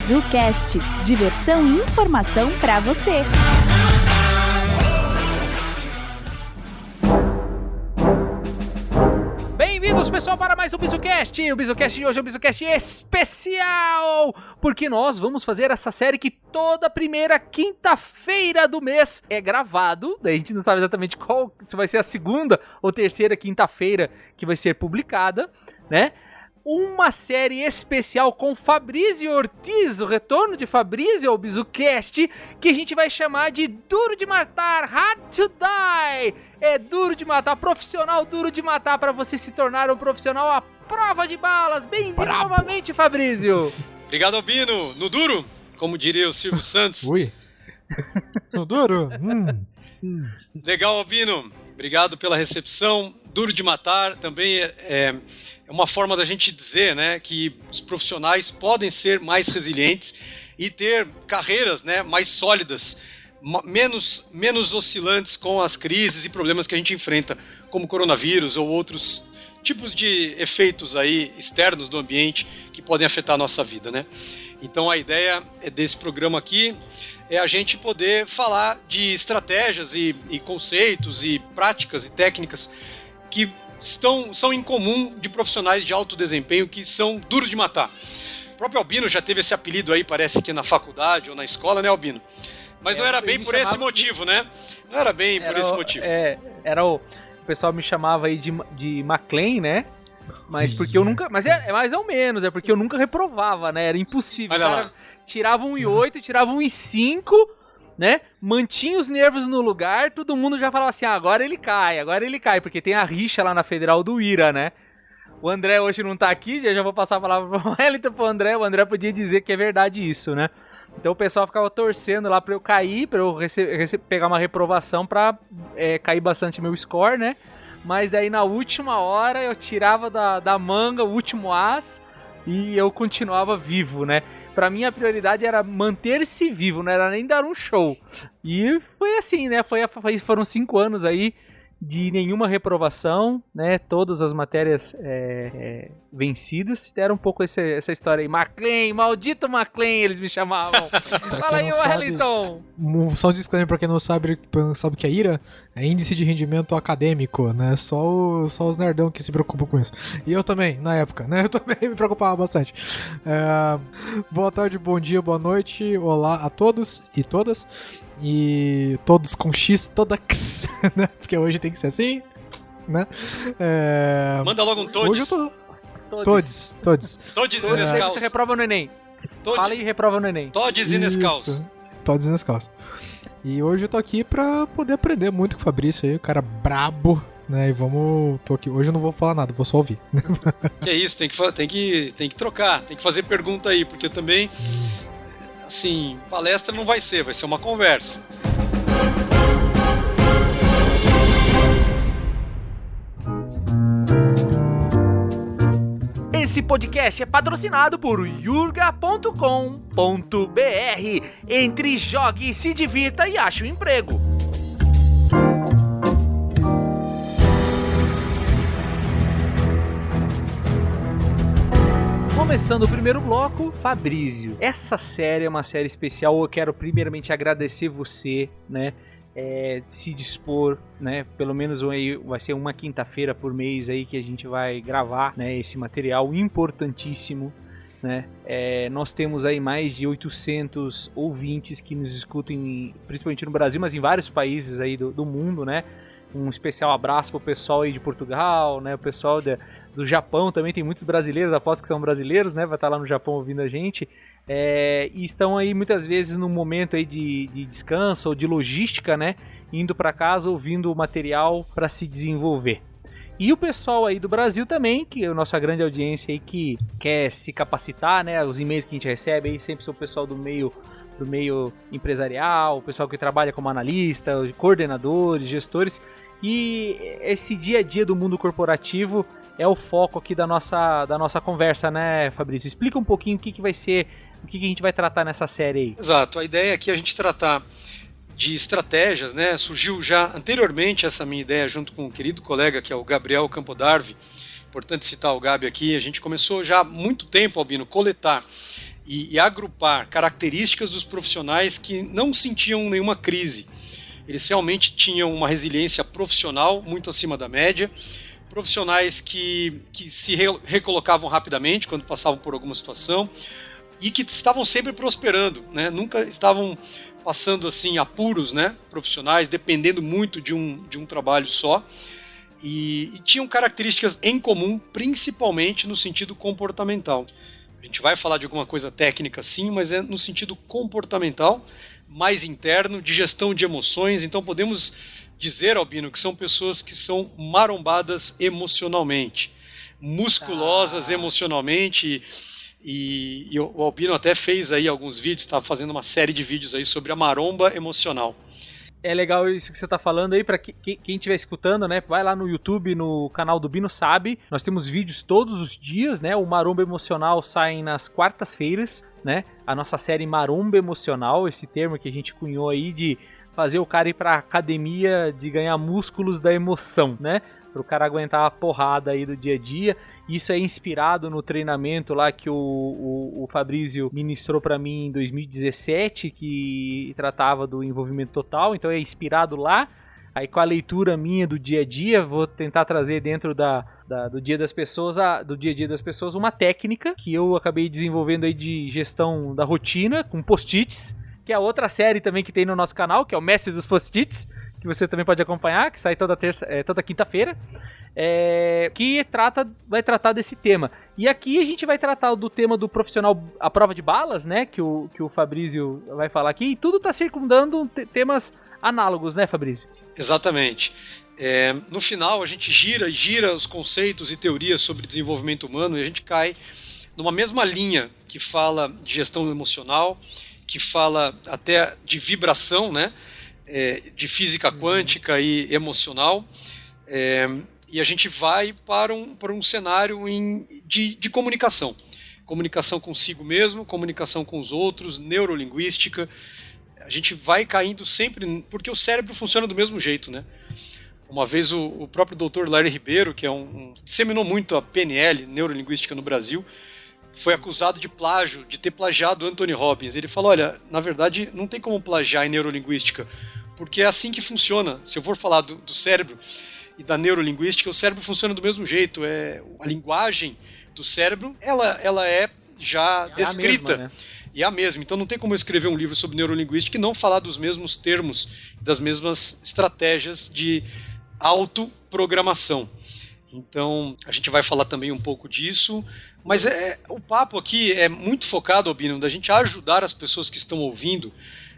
BizuCast, diversão e informação para você. Bem-vindos, pessoal, para mais um BizuCast. O BizuCast de hoje é um BizuCast especial, porque nós vamos fazer essa série que toda primeira quinta-feira do mês é gravado. Daí a gente não sabe exatamente qual, se vai ser a segunda ou terceira quinta-feira que vai ser publicada, né? Uma série especial com Fabrício Ortiz, o retorno de Fabrício ao BizuCast, que a gente vai chamar de Duro de Matar, Hard to Die. É duro de matar, profissional duro de matar, para você se tornar um profissional à prova de balas. Bem-vindo novamente, Fabrício. Obrigado, Albino. No duro, como diria o Silvio Santos. Ui. No duro? Legal, Albino. Obrigado pela recepção. Duro de matar também é uma forma da gente dizer, né, que os profissionais podem ser mais resilientes e ter carreiras, né, mais sólidas, menos oscilantes com as crises e problemas que a gente enfrenta, como coronavírus ou outros tipos de efeitos aí externos do ambiente que podem afetar a nossa vida, né? Então a ideia desse programa aqui é a gente poder falar de estratégias e conceitos e práticas e técnicas que são em comum de profissionais de alto desempenho que são duros de matar. O próprio Albino já teve esse apelido aí, parece que na faculdade ou na escola, né, Albino? Mas não era bem por esse motivo, né? Não era bem por esse motivo. O pessoal me chamava aí de McLean, né? Mas porque eu nunca... Mas é mais ou menos, é porque eu nunca reprovava, né? Era impossível. Olha lá. Tirava 1,8, tirava 1,5, né? Mantinha os nervos no lugar, todo mundo já falava assim, agora ele cai, porque tem a rixa lá na Federal do Ira, né? O André hoje não tá aqui, já vou passar a palavra pro Wellington, pro André, o André podia dizer que é verdade isso, né? Então o pessoal ficava torcendo lá pra eu cair, pra eu pegar uma reprovação pra cair bastante meu score, né? Mas daí na última hora eu tirava da manga o último as e eu continuava vivo, né? Pra mim a prioridade era manter-se vivo, não era nem dar um show. E foi assim, né? Foram 5 anos aí de nenhuma reprovação, né? Todas as matérias vencidas. Era um pouco essa história aí. McLean, maldito McLean, eles me chamavam. Fala aí, Wellington. Só um disclaimer pra quem não sabe o que é IRA, é índice de rendimento acadêmico, né? Só os nerdão que se preocupam com isso. E eu também, na época, né? Eu também me preocupava bastante. Boa tarde, bom dia, boa noite. Olá a todos e todas. E todos com X, todas, né? Porque hoje tem que ser assim, né? Manda logo um todes. Hoje eu tô... Todes. Todes e Nescaus. Você reprova no Enem. Fala e reprova no Enem. Todes e Nescaus. Todes e Nescaus. E hoje eu tô aqui pra poder aprender muito com o Fabrício aí, o cara brabo, né? E tô aqui. Hoje eu não vou falar nada, vou só ouvir. Que é isso, tem que trocar, tem que fazer pergunta aí, porque eu também... Assim, palestra não vai ser uma conversa. Esse podcast é patrocinado por Yurga.com.br. Entre, jogue, se divirta e ache um emprego. Começando o primeiro bloco, Fabrício. Essa série é uma série especial. Eu quero primeiramente agradecer você, né? Se dispor, né? Pelo menos aí vai ser uma quinta-feira por mês aí que a gente vai gravar, né? Esse material importantíssimo, né? Nós temos aí mais de 800 ouvintes que nos escutam, principalmente no Brasil, mas em vários países aí do mundo, né? Um especial abraço pro pessoal aí de Portugal, né? O pessoal do Japão também, tem muitos brasileiros, aposto que são brasileiros, né? Vai estar lá no Japão ouvindo a gente. E estão aí muitas vezes num momento aí de descanso ou de logística, né? Indo para casa, ouvindo o material para se desenvolver. E o pessoal aí do Brasil também, que é a nossa grande audiência aí que quer se capacitar, né? Os e-mails que a gente recebe aí sempre são o pessoal do meio empresarial, o pessoal que trabalha como analista, coordenadores, gestores, e esse dia a dia do mundo corporativo é o foco aqui da nossa conversa, né, Fabrício? Explica um pouquinho o que vai ser, o que a gente vai tratar nessa série aí. Exato, a ideia aqui é a gente tratar de estratégias, né? Surgiu já anteriormente essa minha ideia junto com um querido colega que é o Gabriel Campodarvi. Importante citar o Gabi aqui. A gente começou já há muito tempo, Albino, coletar e agrupar características dos profissionais que não sentiam nenhuma crise. Eles realmente tinham uma resiliência profissional muito acima da média, profissionais que se recolocavam rapidamente quando passavam por alguma situação e que estavam sempre prosperando, né? Nunca estavam passando assim apuros, né, profissionais, dependendo muito de um trabalho só, e tinham características em comum, principalmente no sentido comportamental. A gente vai falar de alguma coisa técnica sim, mas é no sentido comportamental, mais interno, de gestão de emoções. Então podemos dizer, Albino, que são pessoas que são marombadas emocionalmente, musculosas emocionalmente, e o Albino até fez aí alguns vídeos, está fazendo uma série de vídeos aí sobre a maromba emocional. É legal isso que você tá falando aí, pra quem estiver escutando, né, vai lá no YouTube, no canal do Bino Sabe, nós temos vídeos todos os dias, né, o Maromba Emocional sai nas quartas-feiras, né, a nossa série Maromba Emocional, esse termo que a gente cunhou aí de fazer o cara ir pra academia, de ganhar músculos da emoção, né, pro cara aguentar a porrada aí do dia a dia. Isso é inspirado no treinamento lá que o Fabrício ministrou para mim em 2017, que tratava do envolvimento total, então é inspirado lá. Aí com a leitura minha do dia a dia, vou tentar trazer dentro do dia das pessoas, do dia a dia das pessoas, uma técnica que eu acabei desenvolvendo aí de gestão da rotina, com post-its, que é a outra série também que tem no nosso canal, que é o Mestre dos Post-its, que você também pode acompanhar, que sai toda quinta-feira, que vai tratar desse tema. E aqui a gente vai tratar do tema do profissional à prova de balas, né, que o Fabrício vai falar aqui, e tudo está circundando temas análogos, né, Fabrício? Exatamente. No final a gente gira os conceitos e teorias sobre desenvolvimento humano e a gente cai numa mesma linha que fala de gestão emocional, que fala até de vibração, né? De física quântica e emocional, e a gente vai para um cenário de comunicação. Comunicação consigo mesmo, comunicação com os outros, neurolinguística. A gente vai caindo sempre, porque o cérebro funciona do mesmo jeito, né? Uma vez o próprio Dr. Larry Ribeiro, que disseminou muito a PNL, neurolinguística no Brasil, foi acusado de plágio, de ter plagiado Anthony Robbins. Ele falou, olha, na verdade não tem como plagiar em neurolinguística, porque é assim que funciona. Se eu for falar do cérebro e da neurolinguística, o cérebro funciona do mesmo jeito. A linguagem do cérebro, ela é já descrita. A mesma, né? E é a mesma. Então não tem como eu escrever um livro sobre neurolinguística e não falar dos mesmos termos, das mesmas estratégias de autoprogramação. Então a gente vai falar também um pouco disso, mas o papo aqui é muito focado, Albino, da gente ajudar as pessoas que estão ouvindo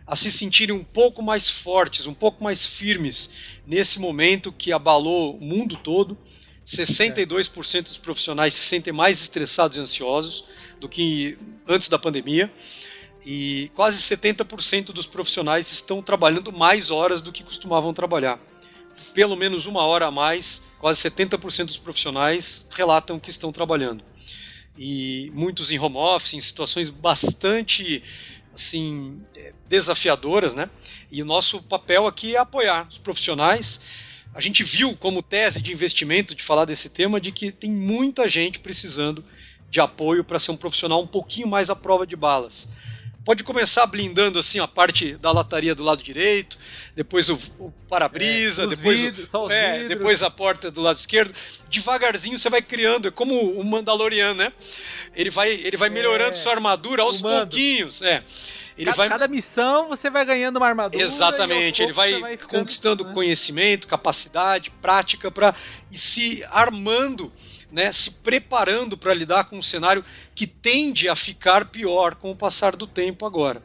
a se sentirem um pouco mais fortes, um pouco mais firmes nesse momento que abalou o mundo todo. 62% dos profissionais se sentem mais estressados e ansiosos do que antes da pandemia, e quase 70% dos profissionais estão trabalhando mais horas do que costumavam trabalhar. Pelo menos uma hora a mais, quase 70% dos profissionais relatam que estão trabalhando. E muitos em home office, em situações bastante assim, desafiadoras, né? E o nosso papel aqui é apoiar os profissionais. A gente viu como tese de investimento, de falar desse tema, de que tem muita gente precisando de apoio para ser um profissional um pouquinho mais à prova de balas. Pode começar blindando assim a parte da lataria do lado direito, depois o para-brisa, depois a porta do lado esquerdo. Devagarzinho você vai criando, é como o Mandaloriano, né? Ele vai melhorando sua armadura aos pouquinhos. Cada missão você vai ganhando uma armadura. Exatamente, ele vai conquistando conhecimento, capacidade, prática para ir se armando, né, se preparando para lidar com um cenário que tende a ficar pior com o passar do tempo agora.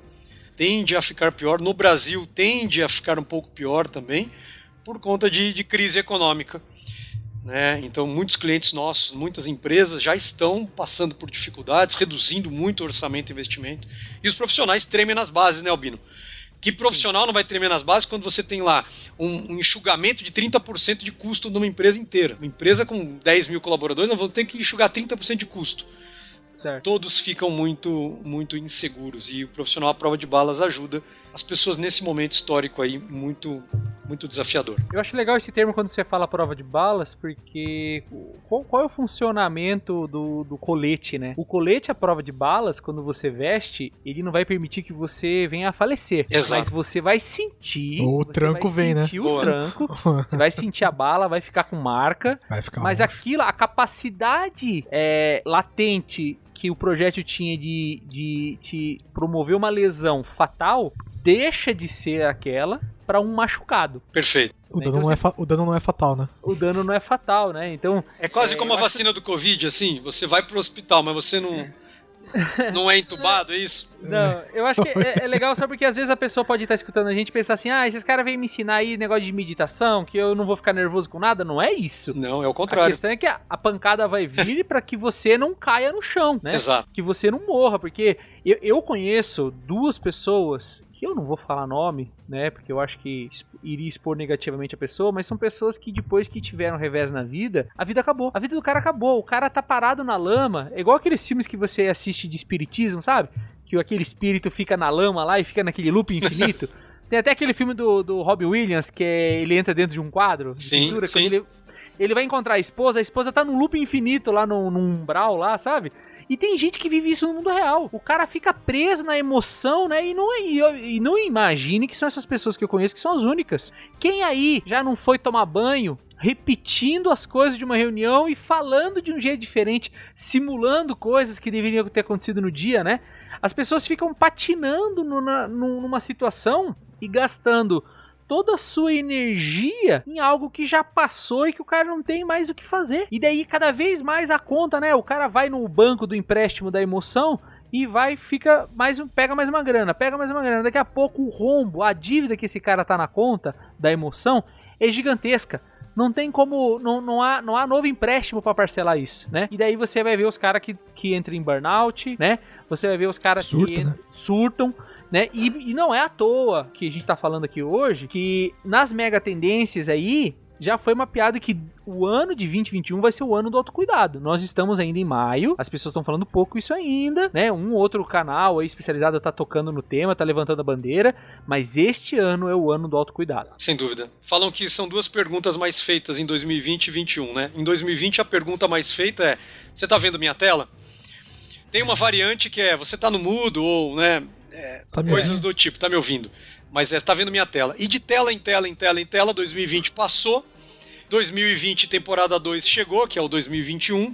Tende a ficar pior, no Brasil tende a ficar um pouco pior também, por conta de crise econômica. Né? Então muitos clientes nossos, muitas empresas já estão passando por dificuldades, reduzindo muito o orçamento e investimento. E os profissionais tremem nas bases, né, Albino? Que profissional não vai tremer nas bases quando você tem lá um enxugamento de 30% de custo numa empresa inteira? Uma empresa com 10 mil colaboradores, nós vamos ter que enxugar 30% de custo. Certo. Todos ficam muito, muito inseguros e o profissional à prova de balas ajuda as pessoas nesse momento histórico aí muito muito desafiador. Eu acho legal esse termo quando você fala prova de balas, porque qual é o funcionamento do colete, né? O colete à prova de balas, quando você veste, ele não vai permitir que você venha a falecer. Exato. Mas você vai sentir... O tranco vem, né? O tranco, você vai sentir a bala, vai ficar com marca. Vai ficar mas roxo. aquilo, a capacidade latente que o projétil tinha de te promover uma lesão fatal, deixa de ser aquela para um machucado. Perfeito. O dano não é fatal, né? O dano não é fatal, né? Então... É quase como a vacina do Covid, assim, você vai pro hospital, mas você não é entubado, é isso? Não, eu acho que é legal só porque às vezes a pessoa pode estar escutando a gente e pensar assim, esses caras vêm me ensinar aí negócio de meditação, que eu não vou ficar nervoso com nada. Não é isso. Não, é o A contrário. questão é que a pancada vai vir para que você não caia no chão, né? Exato. Que você não morra, porque eu conheço duas pessoas, que eu não vou falar nome, né? Porque eu acho que iria expor negativamente a pessoa, mas são pessoas que depois que tiveram revés na vida, a vida acabou. A vida do cara acabou. O cara tá parado na lama. É igual aqueles filmes que você assiste de espiritismo, sabe? Que aquele espírito fica na lama lá e fica naquele loop infinito. Tem até aquele filme do Robin Williams, que ele entra dentro de um quadro. Sim, pintura, sim. quando ele vai encontrar a esposa tá num loop infinito lá no umbral lá, sabe? E tem gente que vive isso no mundo real. O cara fica preso na emoção, né? E não imagine que são essas pessoas que eu conheço que são as únicas. Quem aí já não foi tomar banho, repetindo as coisas de uma reunião e falando de um jeito diferente, simulando coisas que deveriam ter acontecido no dia, né? As pessoas ficam patinando numa situação e gastando toda a sua energia em algo que já passou e que o cara não tem mais o que fazer. E daí cada vez mais a conta, né? O cara vai no banco do empréstimo da emoção e pega mais uma grana. Daqui a pouco o rombo, a dívida que esse cara tá na conta da emoção é gigantesca. Não tem como, não há novo empréstimo pra parcelar isso, né? E daí você vai ver os caras que entram em burnout, né? Você vai ver os caras que surtam, né? E não é à toa que a gente tá falando aqui hoje que nas mega tendências aí já foi mapeado que o ano de 2021 vai ser o ano do autocuidado. Nós estamos ainda em maio, as pessoas estão falando pouco isso ainda, né? Um outro canal aí especializado tá tocando no tema, tá levantando a bandeira, mas este ano é o ano do autocuidado. Sem dúvida. Falam que são duas perguntas mais feitas em 2020 e 2021, né? Em 2020 a pergunta mais feita é: você tá vendo minha tela? Tem uma variante que é: você tá no mudo ou, né? Coisas do tipo, tá me ouvindo? Mas tá vendo minha tela. E de tela em tela, 2020 passou, 2020 temporada 2 chegou, que é o 2021,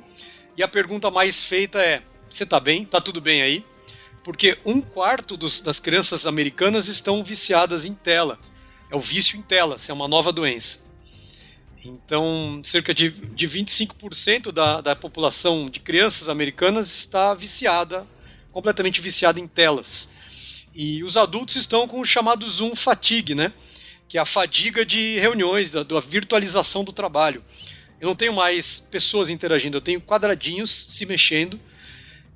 e a pergunta mais feita é: você tá bem? Tá tudo bem aí? Porque 1/4 das crianças americanas estão viciadas em tela. É o vício em telas, é uma nova doença. Então, cerca de 25% da população de crianças americanas está completamente viciada em telas. E os adultos estão com o chamado Zoom fatigue, né? Que é a fadiga de reuniões, da virtualização do trabalho. Eu não tenho mais pessoas interagindo, eu tenho quadradinhos se mexendo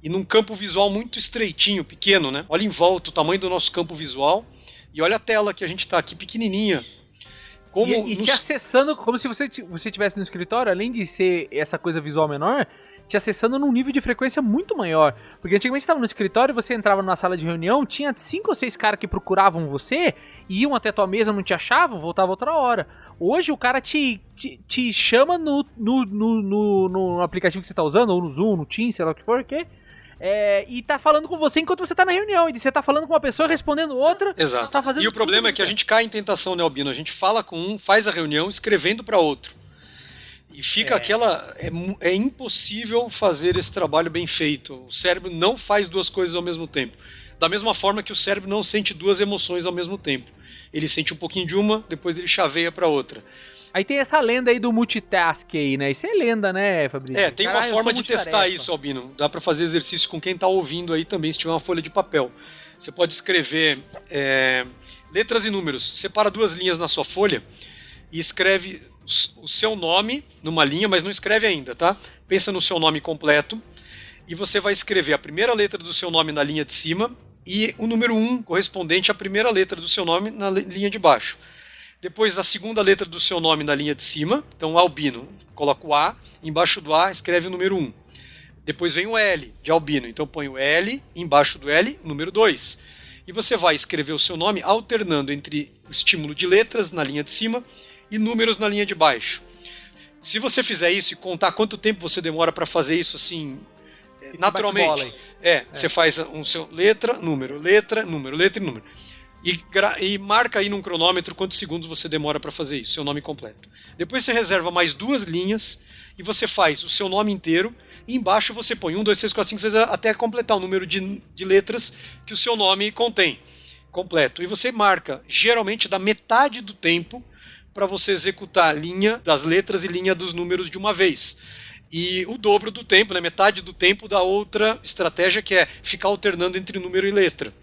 e num campo visual muito estreitinho, pequeno, né? Olha em volta o tamanho do nosso campo visual e olha a tela que a gente está aqui pequenininha. Te acessando como se você estivesse no escritório, além de ser essa coisa visual menor, te acessando num nível de frequência muito maior. Porque antigamente você estava no escritório, você entrava numa sala de reunião, tinha 5 ou 6 caras que procuravam você, iam até tua mesa, não te achavam, voltava outra hora. Hoje o cara te chama no aplicativo que você está usando, ou no Zoom, no Teams, sei lá o que for, e tá falando com você enquanto você tá na reunião. E você tá falando com uma pessoa, respondendo outra. Exato. Tá fazendo e o problema é que a gente cai em tentação, né, Albino? A gente fala com um, faz a reunião, escrevendo para outro. E fica é impossível fazer esse trabalho bem feito. O cérebro não faz duas coisas ao mesmo tempo. Da mesma forma que o cérebro não sente duas emoções ao mesmo tempo. Ele sente um pouquinho de uma, depois ele chaveia para outra. Aí tem essa lenda aí do multitask aí, né? Isso é lenda, né, Fabrício? Tem uma forma de testar isso, Albino. Dá para fazer exercício com quem tá ouvindo aí também, se tiver uma folha de papel. Você pode escrever letras e números. Separa 2 linhas na sua folha e escreve o seu nome numa linha, mas não escreve ainda, tá? Pensa no seu nome completo e você vai escrever a primeira letra do seu nome na linha de cima e o número 1 correspondente à primeira letra do seu nome na linha de baixo. Depois a segunda letra do seu nome na linha de cima, então Albino, coloca o A, embaixo do A escreve o número 1. Depois vem o L de Albino, então põe o L, embaixo do L, o número 2. e você vai escrever o seu nome alternando entre o estímulo de letras na linha de cima e números na linha de baixo. Se você fizer isso e contar quanto tempo você demora para fazer isso assim, naturalmente, você faz um seu letra, número, letra, número, letra e número. E marca aí num cronômetro quantos segundos você demora para fazer isso, seu nome completo. Depois você reserva mais 2 linhas e você faz o seu nome inteiro e embaixo você põe 1, 2, 3, 4, 5, 6 até completar o número de letras que o seu nome contém, completo. E você marca, geralmente, da metade do tempo para você executar a linha das letras e linha dos números de uma vez. E o dobro do tempo, né, metade do tempo da outra estratégia, que é ficar alternando entre número e letra.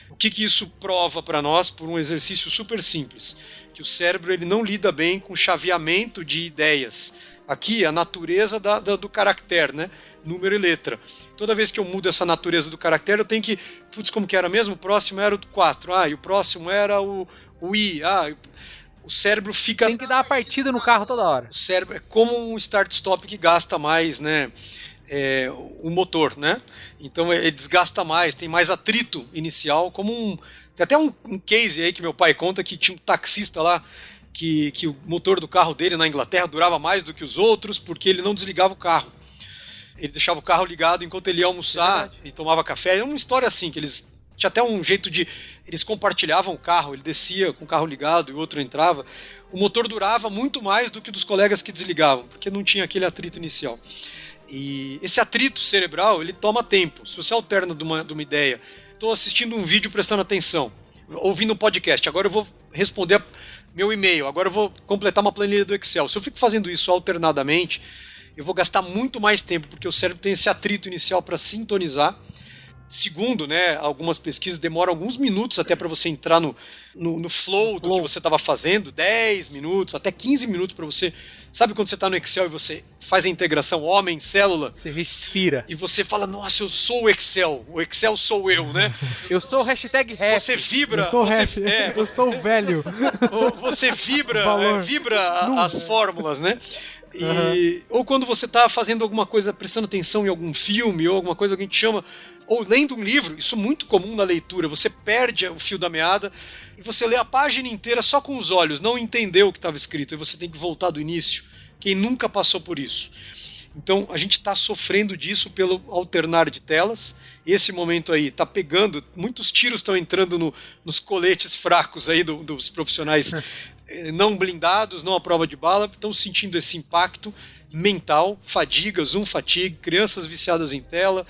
O que isso prova para nós por um exercício super simples? Que o cérebro ele não lida bem com chaveamento de ideias. Aqui, a natureza do caractere, né? Número e letra. Toda vez que eu mudo essa natureza do caractere, eu tenho que... Putz, como que era mesmo? O próximo era o 4. E o próximo era o I. O cérebro fica... Tem que dar a partida no carro toda hora. O cérebro é como um start-stop que gasta mais, né? O motor, né? Então ele desgasta mais, tem mais atrito inicial, tem até um case aí que meu pai conta que tinha um taxista lá que o motor do carro dele na Inglaterra durava mais do que os outros porque ele não desligava o carro. Ele deixava o carro ligado enquanto ele ia almoçar e tomava café. É uma história assim, que eles tinha até um jeito de... Eles compartilhavam o carro, ele descia com o carro ligado e o outro entrava. O motor durava muito mais do que dos colegas que desligavam, porque não tinha aquele atrito inicial. E esse atrito cerebral, ele toma tempo. Se você alterna de uma ideia, estou assistindo um vídeo prestando atenção, ouvindo um podcast, agora eu vou responder meu e-mail, agora eu vou completar uma planilha do Excel. Se eu fico fazendo isso alternadamente, eu vou gastar muito mais tempo, porque o cérebro tem esse atrito inicial para sintonizar. Segundo, né, algumas pesquisas demoram alguns minutos até para você entrar no flow do que você estava fazendo, 10 minutos, até 15 minutos para você... Sabe quando você está no Excel e você faz a integração homem-célula? Você respira. E você fala, nossa, eu sou o Excel sou eu, né? Eu sou o hashtag ref. Você vibra. Eu sou o ref, eu sou o velho. Você vibra as fórmulas, né? Ou quando você está fazendo alguma coisa, prestando atenção em algum filme ou alguma coisa, alguém te chama, ou lendo um livro, isso é muito comum na leitura, você perde o fio da meada e você lê a página inteira só com os olhos, não entendeu o que estava escrito, e você tem que voltar do início. Quem nunca passou por isso? Então a gente está sofrendo disso pelo alternar de telas. Esse momento aí está pegando, muitos tiros estão entrando nos coletes fracos aí dos profissionais não blindados, não à prova de bala, estão sentindo esse impacto mental, fadiga, zoom fatigue, crianças viciadas em tela,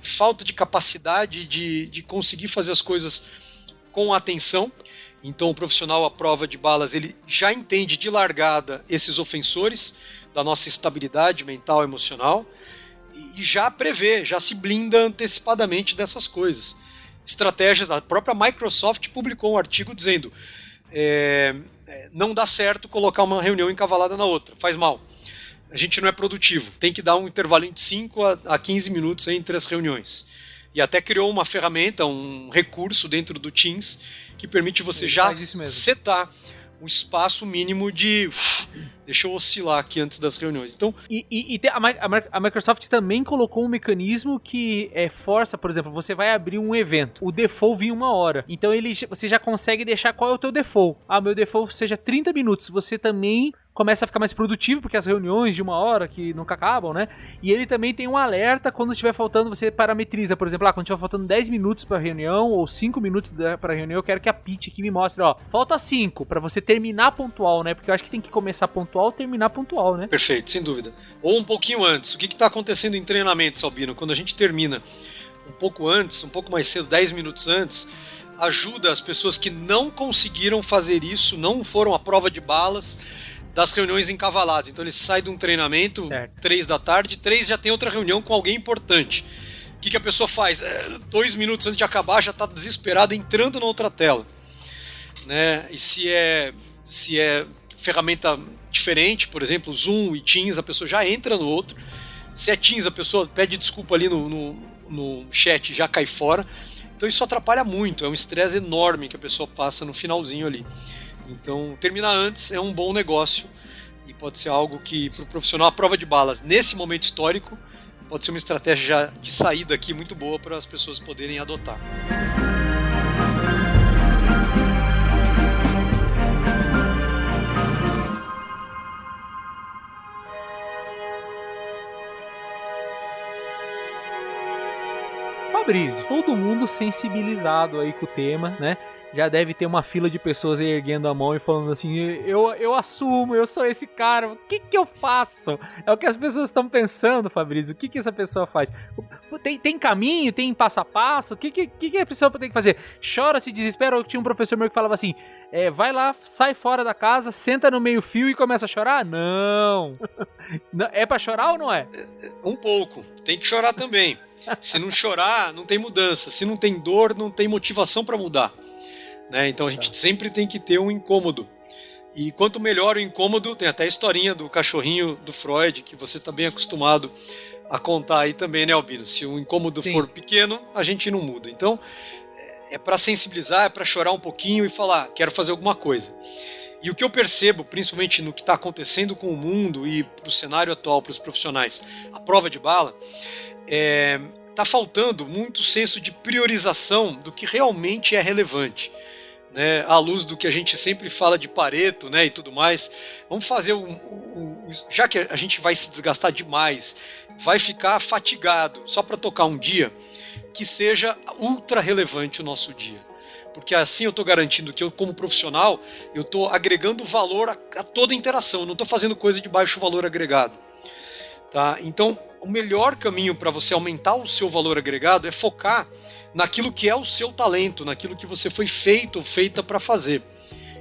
falta de capacidade de conseguir fazer as coisas com atenção. Então o profissional à prova de balas, ele já entende de largada esses ofensores da nossa estabilidade mental e emocional e já prevê, já se blinda antecipadamente dessas coisas. Estratégias, a própria Microsoft publicou um artigo dizendo não dá certo colocar uma reunião encavalada na outra, faz mal. A gente não é produtivo, tem que dar um intervalinho de 5 a 15 minutos entre as reuniões. E até criou uma ferramenta, um recurso dentro do Teams que permite você já setar um espaço mínimo de... Deixa eu oscilar aqui antes das reuniões. Então, a Microsoft também colocou um mecanismo que força, por exemplo, você vai abrir um evento, o default vinha 1 hora. Então você já consegue deixar qual é o teu default. Meu default seja 30 minutos. Você também começa a ficar mais produtivo, porque as reuniões de 1 hora que nunca acabam, né? E ele também tem um alerta quando estiver faltando, você parametriza, por exemplo, quando estiver faltando 10 minutos para reunião ou 5 minutos para reunião, eu quero que a Pitch aqui me mostre, falta 5 para você terminar pontual, né? Porque eu acho que tem que começar pontual, terminar pontual, né? Perfeito, sem dúvida. Ou um pouquinho antes. O que está acontecendo em treinamento, Albino? Quando a gente termina um pouco antes, um pouco mais cedo, 10 minutos antes, ajuda as pessoas que não conseguiram fazer isso, não foram à prova de balas, das reuniões encavaladas. Então ele sai de um treinamento, 3 da tarde, 3 já tem outra reunião com alguém importante. O que a pessoa faz? 2 minutos antes de acabar já está desesperada entrando na outra tela. Né? E se é ferramenta diferente, por exemplo, Zoom e Teams, a pessoa já entra no outro. Se é Teams, a pessoa pede desculpa ali no chat e já cai fora. Então isso atrapalha muito, é um estresse enorme que a pessoa passa no finalzinho ali. Então, terminar antes é um bom negócio e pode ser algo que, para o profissional, a prova de balas, nesse momento histórico, pode ser uma estratégia já de saída aqui muito boa para as pessoas poderem adotar. Fabrício, todo mundo sensibilizado aí com o tema, né? Já deve ter uma fila de pessoas aí erguendo a mão e falando assim, eu assumo, eu sou esse cara, o que eu faço? É o que as pessoas estão pensando, Fabrício, o que essa pessoa faz? Tem caminho, tem passo a passo, o que a pessoa tem que fazer? Chora, se desespera, ou tinha um professor meu que falava assim, vai lá, sai fora da casa, senta no meio fio e começa a chorar? Não! É pra chorar ou não é? Um pouco, tem que chorar também. Se não chorar, não tem mudança, se não tem dor, não tem motivação pra mudar. Né? Então a gente sempre tem que ter um incômodo. E quanto melhor o incômodo, tem até a historinha do cachorrinho do Freud, que você está bem acostumado a contar aí também, né, Albino? Se o incômodo for pequeno, a gente não muda. Então, é para sensibilizar, é para chorar um pouquinho e falar, quero fazer alguma coisa. E o que eu percebo, principalmente no que está acontecendo com o mundo e para o cenário atual, para os profissionais, a prova de bala, está faltando muito senso de priorização do que realmente é relevante. Né, à luz do que a gente sempre fala de Pareto, né, e tudo mais, vamos fazer já que a gente vai se desgastar demais, vai ficar fatigado só para tocar um dia, que seja ultra relevante o nosso dia. Porque assim eu estou garantindo que eu, como profissional, eu estou agregando valor a toda interação, eu não estou fazendo coisa de baixo valor agregado. Tá? Então, o melhor caminho para você aumentar o seu valor agregado é focar naquilo que é o seu talento, naquilo que você foi feito ou feita para fazer.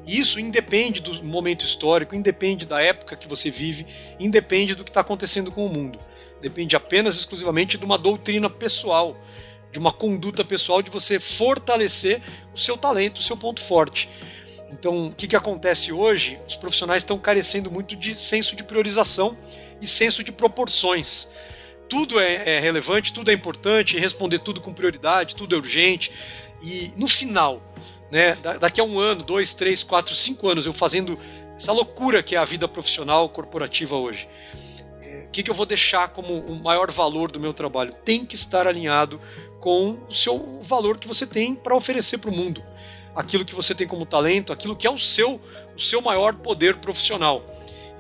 E isso independe do momento histórico, independe da época que você vive, independe do que está acontecendo com o mundo. Depende apenas exclusivamente de uma doutrina pessoal, de uma conduta pessoal, de você fortalecer o seu talento, o seu ponto forte. Então, o que acontece hoje? Os profissionais estão carecendo muito de senso de priorização e senso de proporções. Tudo é relevante, tudo é importante, responder tudo com prioridade, tudo é urgente. E no final, né, daqui a 1 ano, 2, 3, 4, 5 anos, eu fazendo essa loucura que é a vida profissional corporativa hoje, o que eu vou deixar como o maior valor do meu trabalho? Tem que estar alinhado com o seu valor que você tem para oferecer para o mundo. Aquilo que você tem como talento, aquilo que é o seu maior poder profissional.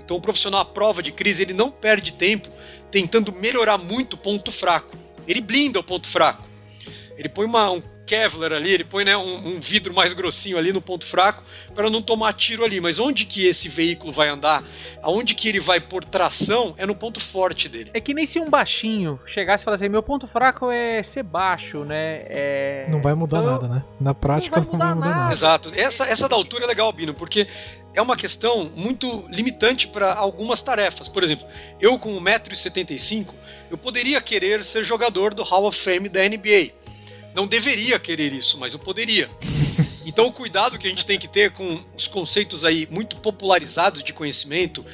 Então o profissional à prova de crise, ele não perde tempo tentando melhorar muito o ponto fraco. Ele blinda o ponto fraco. Ele põe um Kevlar ali, ele põe, né, um vidro mais grossinho ali no ponto fraco para não tomar tiro ali. Mas onde que esse veículo vai andar, aonde que ele vai pôr tração, é no ponto forte dele. É que nem se um baixinho chegasse e falasse, meu ponto fraco é ser baixo, né? Não vai mudar nada, né? Na prática não vai mudar nada. Exato. Essa da altura é legal, Bino, porque é uma questão muito limitante para algumas tarefas. Por exemplo, eu com 1,75 m, eu poderia querer ser jogador do Hall of Fame da NBA. Não deveria querer isso, mas eu poderia. Então o cuidado que a gente tem que ter com os conceitos aí muito popularizados de conhecimento,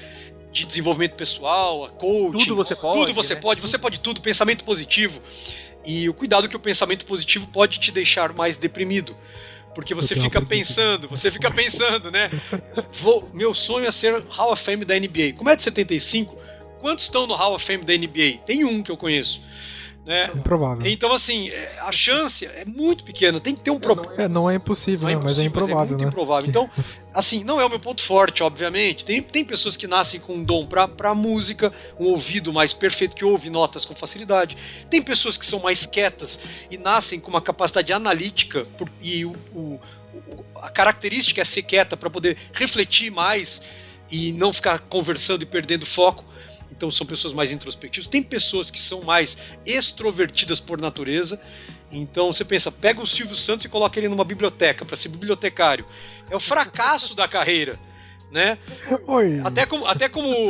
de desenvolvimento pessoal, a coaching. Tudo você pode. Tudo você pode, você pode tudo, pensamento positivo. E o cuidado que o pensamento positivo pode te deixar mais deprimido. Porque você fica pensando, né? Meu sonho é ser Hall of Fame da NBA. Como é de 75, quantos estão no Hall of Fame da NBA? Tem um que eu conheço. Né? Improvável. Então, assim, a chance é muito pequena. Tem que ter um propósito. Não é impossível, né? Mas é improvável. Mas é muito improvável. Então, assim, não é o meu ponto forte, obviamente. Tem pessoas que nascem com um dom pra música, um ouvido mais perfeito que ouve notas com facilidade. Tem pessoas que são mais quietas e nascem com uma capacidade analítica e a característica é ser quieta para poder refletir mais e não ficar conversando e perdendo foco. Então são pessoas mais introspectivas. Tem pessoas que são mais extrovertidas por natureza. Então você pensa, pega o Silvio Santos e coloca ele numa biblioteca para ser bibliotecário. É o fracasso da carreira, né? Oi. Até como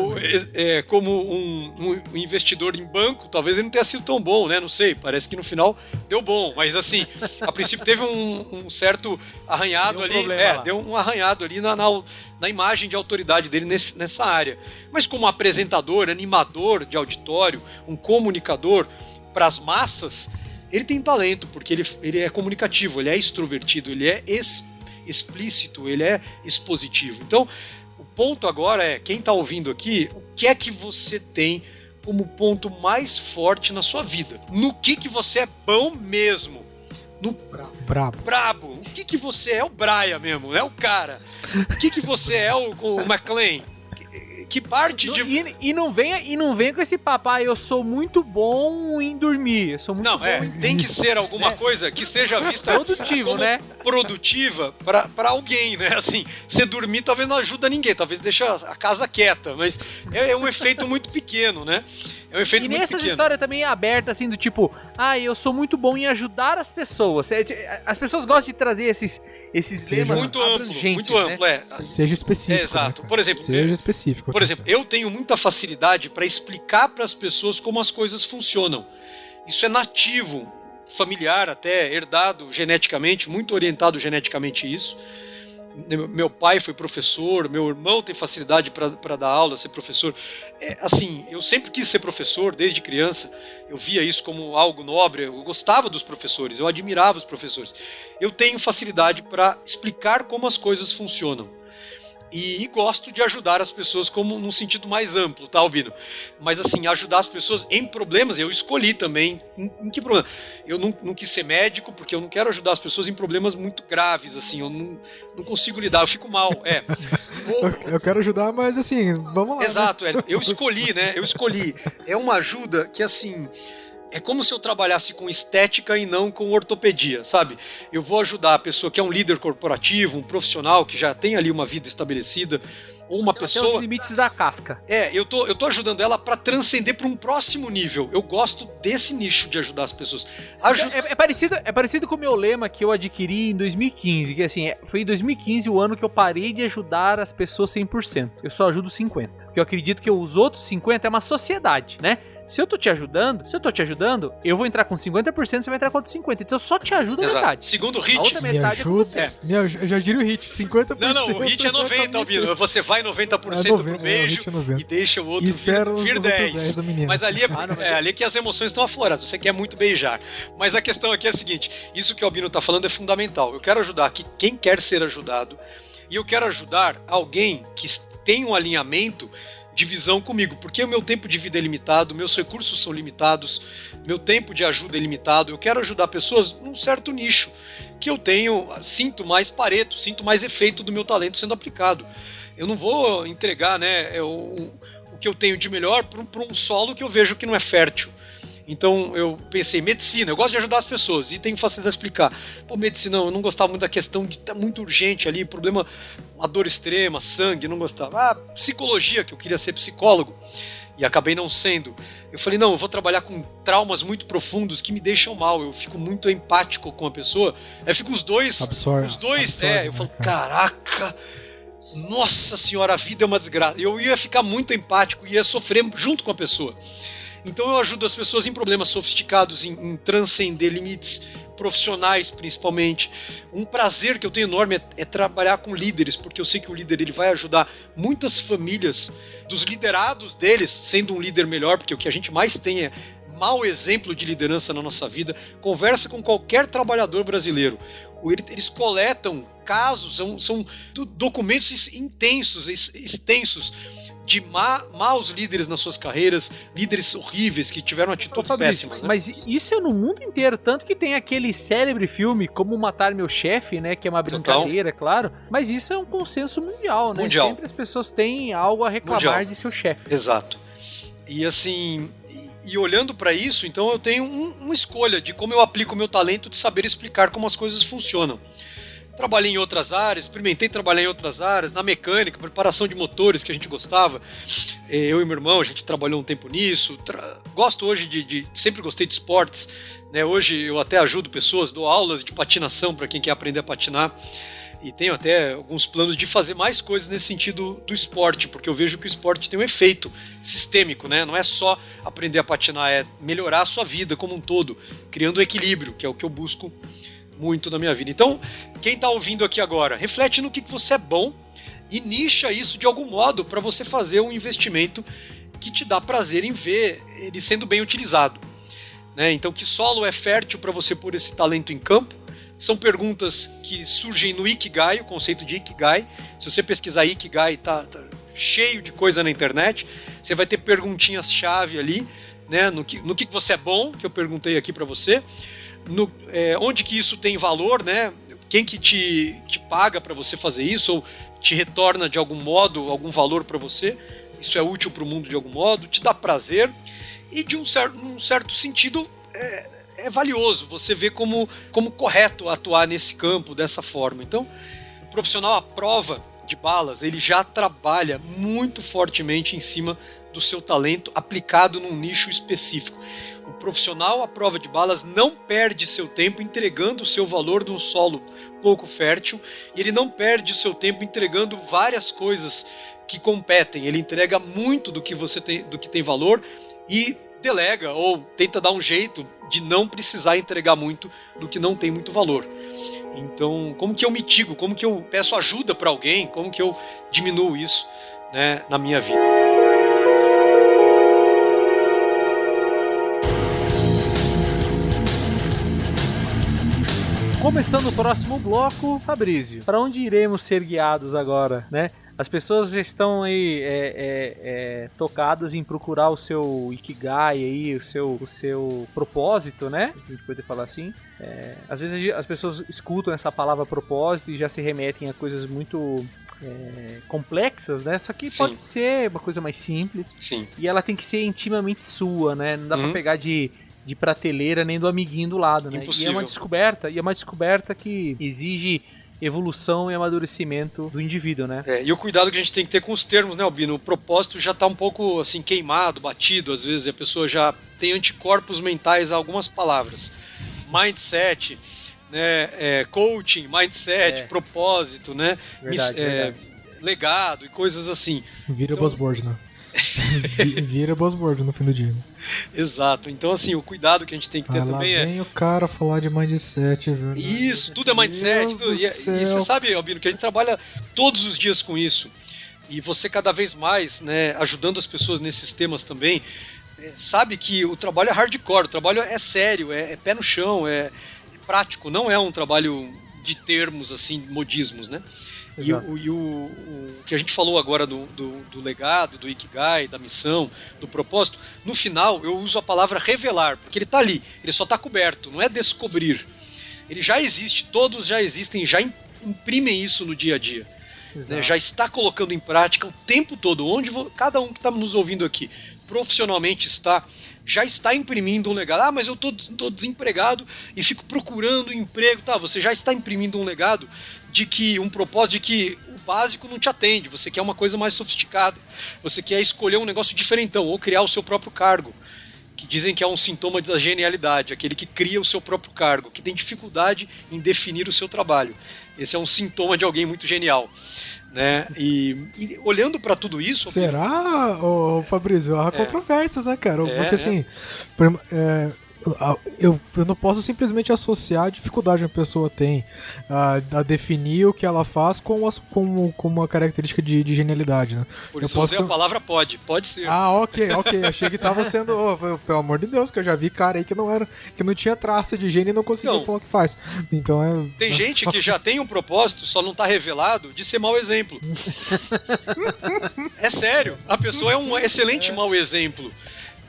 um investidor em banco, talvez ele não tenha sido tão bom, né? Não sei, parece que no final deu bom, mas assim, a princípio teve um certo arranhado ali, deu um arranhado ali na imagem de autoridade dele nessa área. Mas como apresentador, animador de auditório, um comunicador para as massas, ele tem talento, porque ele é comunicativo, ele é extrovertido, ele é explícito, ele é expositivo. Então, o ponto agora é, quem está ouvindo aqui, o que é que você tem como ponto mais forte na sua vida? No que você é bom mesmo? No brabo. O que você é? O Brian mesmo, é o cara. O que você é o McLean? que parte de... E não venha com esse papo, eu sou muito bom em dormir, eu sou muito bom em... tem que ser alguma coisa que seja vista produtivo, como né? Produtiva pra alguém, né? Assim, você dormir talvez não ajuda ninguém, talvez deixa a casa quieta, mas é um efeito muito pequeno, né? É um efeito muito nessas pequeno. histórias também é aberta, assim, do tipo, eu sou muito bom em ajudar as pessoas. As pessoas gostam de trazer esses temas muito amplo, né? Seja específico. Exato. Né, por exemplo, seja específico. Por exemplo, eu tenho muita facilidade para explicar para as pessoas como as coisas funcionam. Isso é nativo, familiar até, herdado geneticamente, muito orientado geneticamente isso. Meu pai foi professor, meu irmão tem facilidade para dar aula, ser professor. Assim, eu sempre quis ser professor desde criança, eu via isso como algo nobre, eu gostava dos professores, eu admirava os professores. Eu tenho facilidade para explicar como as coisas funcionam. E gosto de ajudar as pessoas como num sentido mais amplo, tá, Albino? Mas assim, ajudar as pessoas em problemas, eu escolhi também. Em que problema? Eu não quis ser médico, porque eu não quero ajudar as pessoas em problemas muito graves, assim, eu não consigo lidar, eu fico mal, Eu quero ajudar, mas assim, vamos lá. Exato, né? Eu escolhi, né? É uma ajuda que, assim... É como se eu trabalhasse com estética e não com ortopedia, sabe? Eu vou ajudar a pessoa que é um líder corporativo, um profissional que já tem ali uma vida estabelecida, ou uma pessoa... Tem os limites da casca. Eu tô ajudando ela para transcender para um próximo nível. Eu gosto desse nicho de ajudar as pessoas. É parecido com o meu lema que eu adquiri em 2015, que assim, foi em 2015 o ano que eu parei de ajudar as pessoas 100%. Eu só ajudo 50%. Porque eu acredito que os outros 50% é uma sociedade, né? Se eu tô te ajudando, eu vou entrar com 50%, você vai entrar com outros 50%. Então eu só te ajudo a metade. Segundo o HIT... A outra metade eu já diria o HIT, 50%. Não, o HIT é 90%, Albino. Você vai 90% pro beijo e deixa o outro vir 10%. Mas ali é que as emoções estão afloradas. Você quer muito beijar. Mas a questão aqui é a seguinte, isso que o Albino tá falando é fundamental. Eu quero ajudar aqui quem quer ser ajudado e eu quero ajudar alguém que tem um alinhamento de visão comigo, porque o meu tempo de vida é limitado, meus recursos são limitados, meu tempo de ajuda é limitado, eu quero ajudar pessoas num certo nicho, que eu sinto mais pareto, sinto mais efeito do meu talento sendo aplicado. Eu não vou entregar, né, o que eu tenho de melhor para um solo que eu vejo que não é fértil. Então eu pensei, medicina, eu gosto de ajudar as pessoas e tenho facilidade de explicar. Medicina, eu não gostava muito da questão de estar muito urgente ali, problema, uma dor extrema, sangue, não gostava. Psicologia, que eu queria ser psicólogo e acabei não sendo. Eu falei, não, eu vou trabalhar com traumas muito profundos que me deixam mal, eu fico muito empático com a pessoa. Aí fico os dois, eu falo, caraca, nossa senhora, a vida é uma desgraça. Eu ia ficar muito empático, ia sofrer junto com a pessoa. Então eu ajudo as pessoas em problemas sofisticados, em transcender limites profissionais, principalmente. Um prazer que eu tenho enorme é trabalhar com líderes, porque eu sei que o líder ele vai ajudar muitas famílias, dos liderados deles, sendo um líder melhor, porque o que a gente mais tem é mau exemplo de liderança na nossa vida. Conversa com qualquer trabalhador brasileiro. Eles coletam casos, são documentos intensos, extensos, de maus líderes nas suas carreiras, líderes horríveis que tiveram atitudes péssimas. Né? Mas isso é no mundo inteiro, tanto que tem aquele célebre filme Como Matar Meu Chefe, né, que é uma brincadeira, claro, mas isso é um consenso mundial, né? Sempre as pessoas têm algo a reclamar de seu chefe. Exato. E assim, e olhando para isso, então eu tenho uma escolha de como eu aplico o meu talento de saber explicar como as coisas funcionam. Trabalhei em outras áreas, experimentei trabalhar em outras áreas, na mecânica, preparação de motores que a gente gostava. Eu e meu irmão, a gente trabalhou um tempo nisso. Gosto hoje sempre gostei de esportes, né? Hoje eu até ajudo pessoas, dou aulas de patinação para quem quer aprender a patinar. E tenho até alguns planos de fazer mais coisas nesse sentido do esporte, porque eu vejo que o esporte tem um efeito sistêmico, né? Não é só aprender a patinar, é melhorar a sua vida como um todo, criando equilíbrio, que é o que eu busco muito na minha vida. Então, quem está ouvindo aqui agora, reflete no que você é bom e nicha isso de algum modo para você fazer um investimento que te dá prazer em ver ele sendo bem utilizado. Né? Então, que solo é fértil para você pôr esse talento em campo? São perguntas que surgem no Ikigai, o conceito de Ikigai. Se você pesquisar Ikigai, tá cheio de coisa na internet. Você vai ter perguntinhas-chave ali, né? no que você é bom, que eu perguntei aqui para você. Onde que isso tem valor, né? Quem que te paga para você fazer isso ou te retorna de algum modo algum valor para você, isso é útil para o mundo de algum modo, te dá prazer e de num certo sentido é valioso. Você vê como correto atuar nesse campo dessa forma. Então, o profissional à prova de balas, ele já trabalha muito fortemente em cima do seu talento aplicado num nicho específico. O profissional à prova de balas não perde seu tempo entregando o seu valor num solo pouco fértil, e ele não perde o seu tempo entregando várias coisas que competem. Ele entrega muito do que tem valor e delega ou tenta dar um jeito de não precisar entregar muito do que não tem muito valor. Então, como que eu mitigo? Como que eu peço ajuda para alguém? Como que eu diminuo isso, né, na minha vida? Começando o próximo bloco, Fabrício, para onde iremos ser guiados agora, né? As pessoas já estão aí tocadas em procurar o seu Ikigai aí, o seu propósito, né? A gente pode falar assim. Às vezes as pessoas escutam essa palavra propósito e já se remetem a coisas muito complexas, né? Só que Sim. pode ser uma coisa mais simples. Sim. E ela tem que ser intimamente sua, né? Não dá pra pegar de prateleira nem do amiguinho do lado, né? Impossível. E é uma descoberta que exige evolução e amadurecimento do indivíduo, né? E o cuidado que a gente tem que ter com os termos, né, Albino? O propósito já está um pouco assim queimado, batido, às vezes a pessoa já tem anticorpos mentais a algumas palavras. Mindset, né, coaching, mindset, propósito, né? Verdade. Legado e coisas assim. Vira Então, buzzword, né? Vira buzzword no fim do dia. Exato. Então, assim, o cuidado que a gente tem que ter também lá vem o cara falar de mindset, viu? Isso, tudo é mindset. E você sabe, Albino, que a gente trabalha todos os dias com isso. E você cada vez mais, né, ajudando as pessoas nesses temas também, sabe que o trabalho é hardcore, o trabalho é sério, é pé no chão, é prático, não é um trabalho de termos, assim, modismos, né? E o que a gente falou agora do legado, do Ikigai, da missão, do propósito, no final eu uso a palavra revelar, porque ele está ali, ele só está coberto, não é descobrir. Ele já existe, todos já existem, já imprimem isso no dia a dia. Né? Já está colocando em prática o tempo todo, onde cada um que está nos ouvindo aqui profissionalmente já está imprimindo um legado. Ah, mas eu estou desempregado e fico procurando emprego. Tá, você já está imprimindo um legado de que um propósito de que o básico não te atende, você quer uma coisa mais sofisticada, você quer escolher um negócio diferentão ou criar o seu próprio cargo, que dizem que é um sintoma da genialidade, aquele que cria o seu próprio cargo, que tem dificuldade em definir o seu trabalho. Esse é um sintoma de alguém muito genial, né? E olhando para tudo isso... Será, Fabrício? Há controvérsias, né, cara? Porque assim... Eu não posso simplesmente associar a dificuldade que a pessoa tem a definir o que ela faz com uma característica de genialidade, né? Por isso eu usei a palavra pode ser. Ah, ok. Achei que tava sendo, pelo amor de Deus, que eu já vi cara aí que não tinha traço de gênio e não conseguia falar o que faz. Então tem gente que já tem um propósito, só não tá revelado, de ser mau exemplo. É sério, a pessoa é um excelente mau exemplo.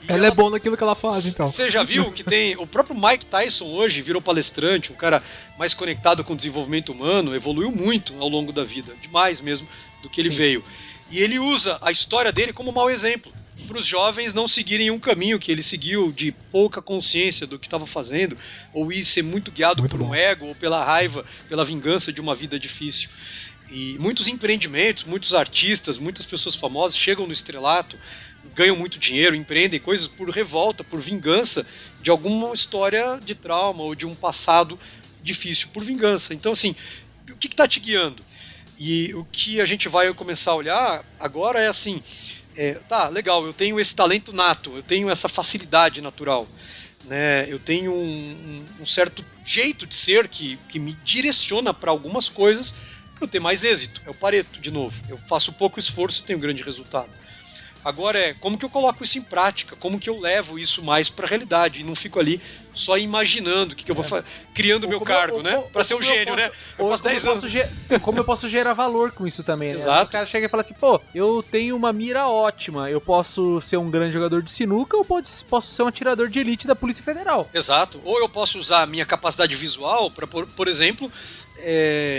Ela é boa naquilo que ela faz, então. Você já viu que tem... O próprio Mike Tyson hoje virou palestrante, um cara mais conectado com o desenvolvimento humano, evoluiu muito ao longo da vida, demais mesmo, do que ele veio. E ele usa a história dele como mau exemplo, para os jovens não seguirem um caminho que ele seguiu de pouca consciência do que estava fazendo, ou ir ser muito guiado por um ego, ou pela raiva, pela vingança de uma vida difícil. E muitos empreendimentos, muitos artistas, muitas pessoas famosas chegam no estrelato, ganham muito dinheiro, empreendem coisas por revolta, por vingança de alguma história de trauma ou de um passado difícil, por vingança. Então, assim, o que está te guiando? E o que a gente vai começar a olhar agora é assim, tá, legal, eu tenho esse talento nato, eu tenho essa facilidade natural, né? Eu tenho um certo jeito de ser que me direciona para algumas coisas para eu ter mais êxito. É o Pareto, de novo. Eu faço pouco esforço e tenho grande resultado. Agora como que eu coloco isso em prática? Como que eu levo isso mais para a realidade? E não fico ali só imaginando o que eu vou fazer, criando o meu cargo, né? Para ser um gênio, né? Eu posso 10 anos. Como eu posso gerar valor com isso também, né? Exato. O cara chega e fala assim, pô, eu tenho uma mira ótima, eu posso ser um grande jogador de sinuca ou posso ser um atirador de elite da Polícia Federal. Exato. Ou eu posso usar a minha capacidade visual para, por exemplo,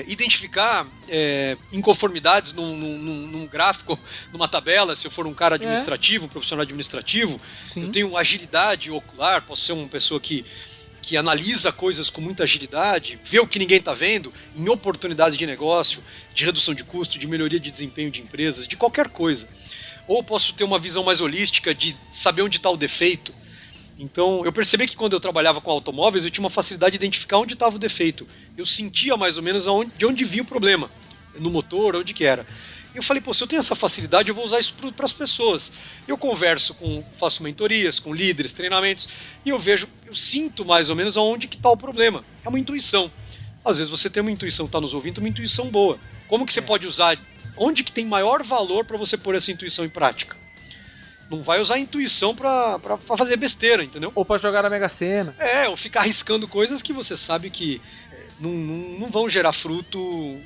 identificar inconformidades num gráfico, numa tabela, se eu for um cara administrativo, um profissional administrativo. Sim. Eu tenho agilidade ocular, posso ser uma pessoa que analisa coisas com muita agilidade, vê o que ninguém está vendo, em oportunidades de negócio, de redução de custo, de melhoria de desempenho de empresas, de qualquer coisa. Ou posso ter uma visão mais holística de saber onde está o defeito. Então, eu percebi que quando eu trabalhava com automóveis, eu tinha uma facilidade de identificar onde estava o defeito. Eu sentia mais ou menos de onde vinha o problema, no motor, onde que era. E eu falei, se eu tenho essa facilidade, eu vou usar isso para as pessoas. Eu converso faço mentorias com líderes, treinamentos, e eu sinto mais ou menos aonde que está o problema. É uma intuição. Às vezes você tem uma intuição, está nos ouvindo, uma intuição boa. Como que você pode usar? Onde que tem maior valor para você pôr essa intuição em prática? Não vai usar a intuição pra fazer besteira, entendeu? Ou pra jogar na Mega Sena. Ou ficar arriscando coisas que você sabe que não vão gerar fruto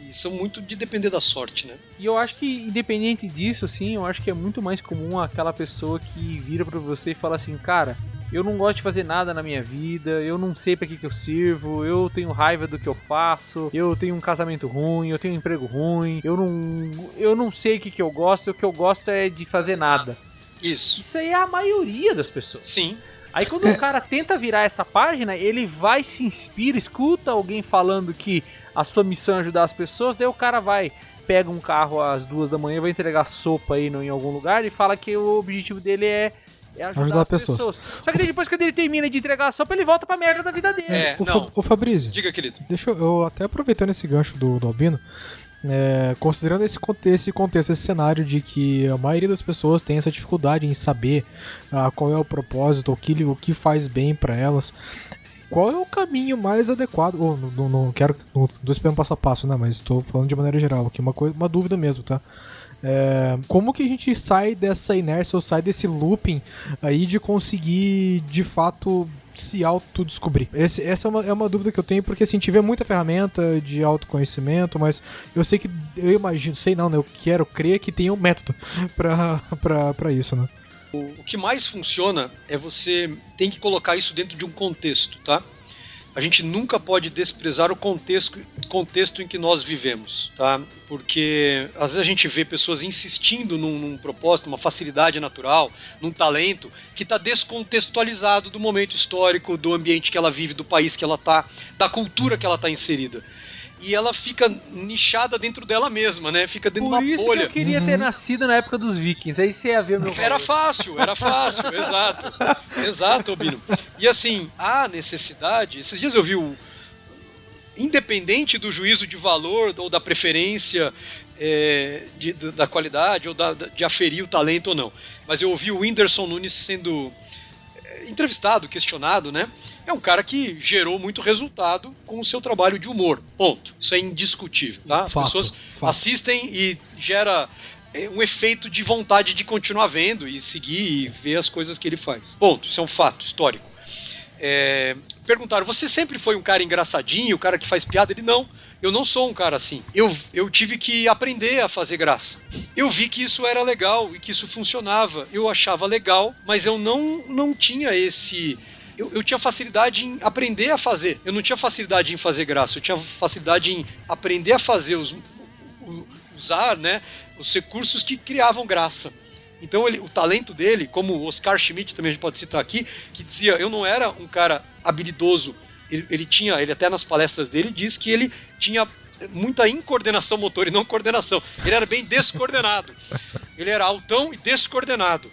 e são muito de depender da sorte, né? E eu acho que, independente disso, assim, eu acho que é muito mais comum aquela pessoa que vira pra você e fala assim, cara, eu não gosto de fazer nada na minha vida, eu não sei pra que eu sirvo, eu tenho raiva do que eu faço, eu tenho um casamento ruim, eu tenho um emprego ruim, eu não sei o que eu gosto é de fazer nada. Isso aí é a maioria das pessoas. Sim. Aí quando o cara tenta virar essa página, ele vai, se inspira, escuta alguém falando que a sua missão é ajudar as pessoas, daí o cara pega um carro às 2 da manhã, vai entregar sopa aí em algum lugar e fala que o objetivo dele é ajudar as pessoas. Só que depois que ele termina de entregar a sopa, ele volta pra merda da vida dele. Ô Fabrício. Diga, querido. Deixa eu até aproveitando esse gancho do Albino, considerando esse contexto, esse cenário de que a maioria das pessoas tem essa dificuldade em saber qual é o propósito, o que faz bem pra elas, qual é o caminho mais adequado? Não quero, não tô esperando passo a passo, né? Mas estou falando de maneira geral aqui, uma dúvida mesmo, tá? Como que a gente sai dessa inércia ou sai desse looping aí de conseguir de fato se autodescobrir? Essa é uma dúvida que eu tenho, porque assim, tiver muita ferramenta de autoconhecimento, mas eu sei que, eu quero crer que tem um método pra isso, né? O que mais funciona é você tem que colocar isso dentro de um contexto, tá? A gente nunca pode desprezar o contexto em que nós vivemos, tá? Porque às vezes a gente vê pessoas insistindo num propósito, numa facilidade natural, num talento que está descontextualizado do momento histórico, do ambiente que ela vive, do país que ela está, da cultura que ela está inserida. E ela fica nichada dentro dela mesma, né? Fica dentro de uma bolha. Por isso que eu queria ter nascido na época dos vikings. Aí você ia ver o meu Era fácil, exato. Exato, Albino. E assim, a necessidade... Esses dias eu vi independente do juízo de valor ou da preferência da qualidade ou de aferir o talento ou não. Mas eu ouvi o Whindersson Nunes sendo entrevistado, questionado, né? É um cara que gerou muito resultado com o seu trabalho de humor. Ponto. Isso é indiscutível, tá? As pessoas assistem e gera um efeito de vontade de continuar vendo e seguir e ver as coisas que ele faz. Ponto. Isso é um fato histórico. Perguntaram, você sempre foi um cara engraçadinho, o cara que faz piada? Ele, não, eu não sou um cara assim. Eu tive que aprender a fazer graça. Eu vi que isso era legal e que isso funcionava. Eu achava legal, mas eu não tinha esse... Eu tinha facilidade em aprender a fazer. Eu não tinha facilidade em fazer graça. Eu tinha facilidade em aprender a fazer, usar, né, os recursos que criavam graça. Então o talento dele, como o Oscar Schmidt também a gente pode citar aqui, que dizia, eu não era um cara habilidoso. Ele até nas palestras dele diz que ele tinha muita incoordenação motor e não coordenação. Ele era bem descoordenado. Ele era altão e descoordenado.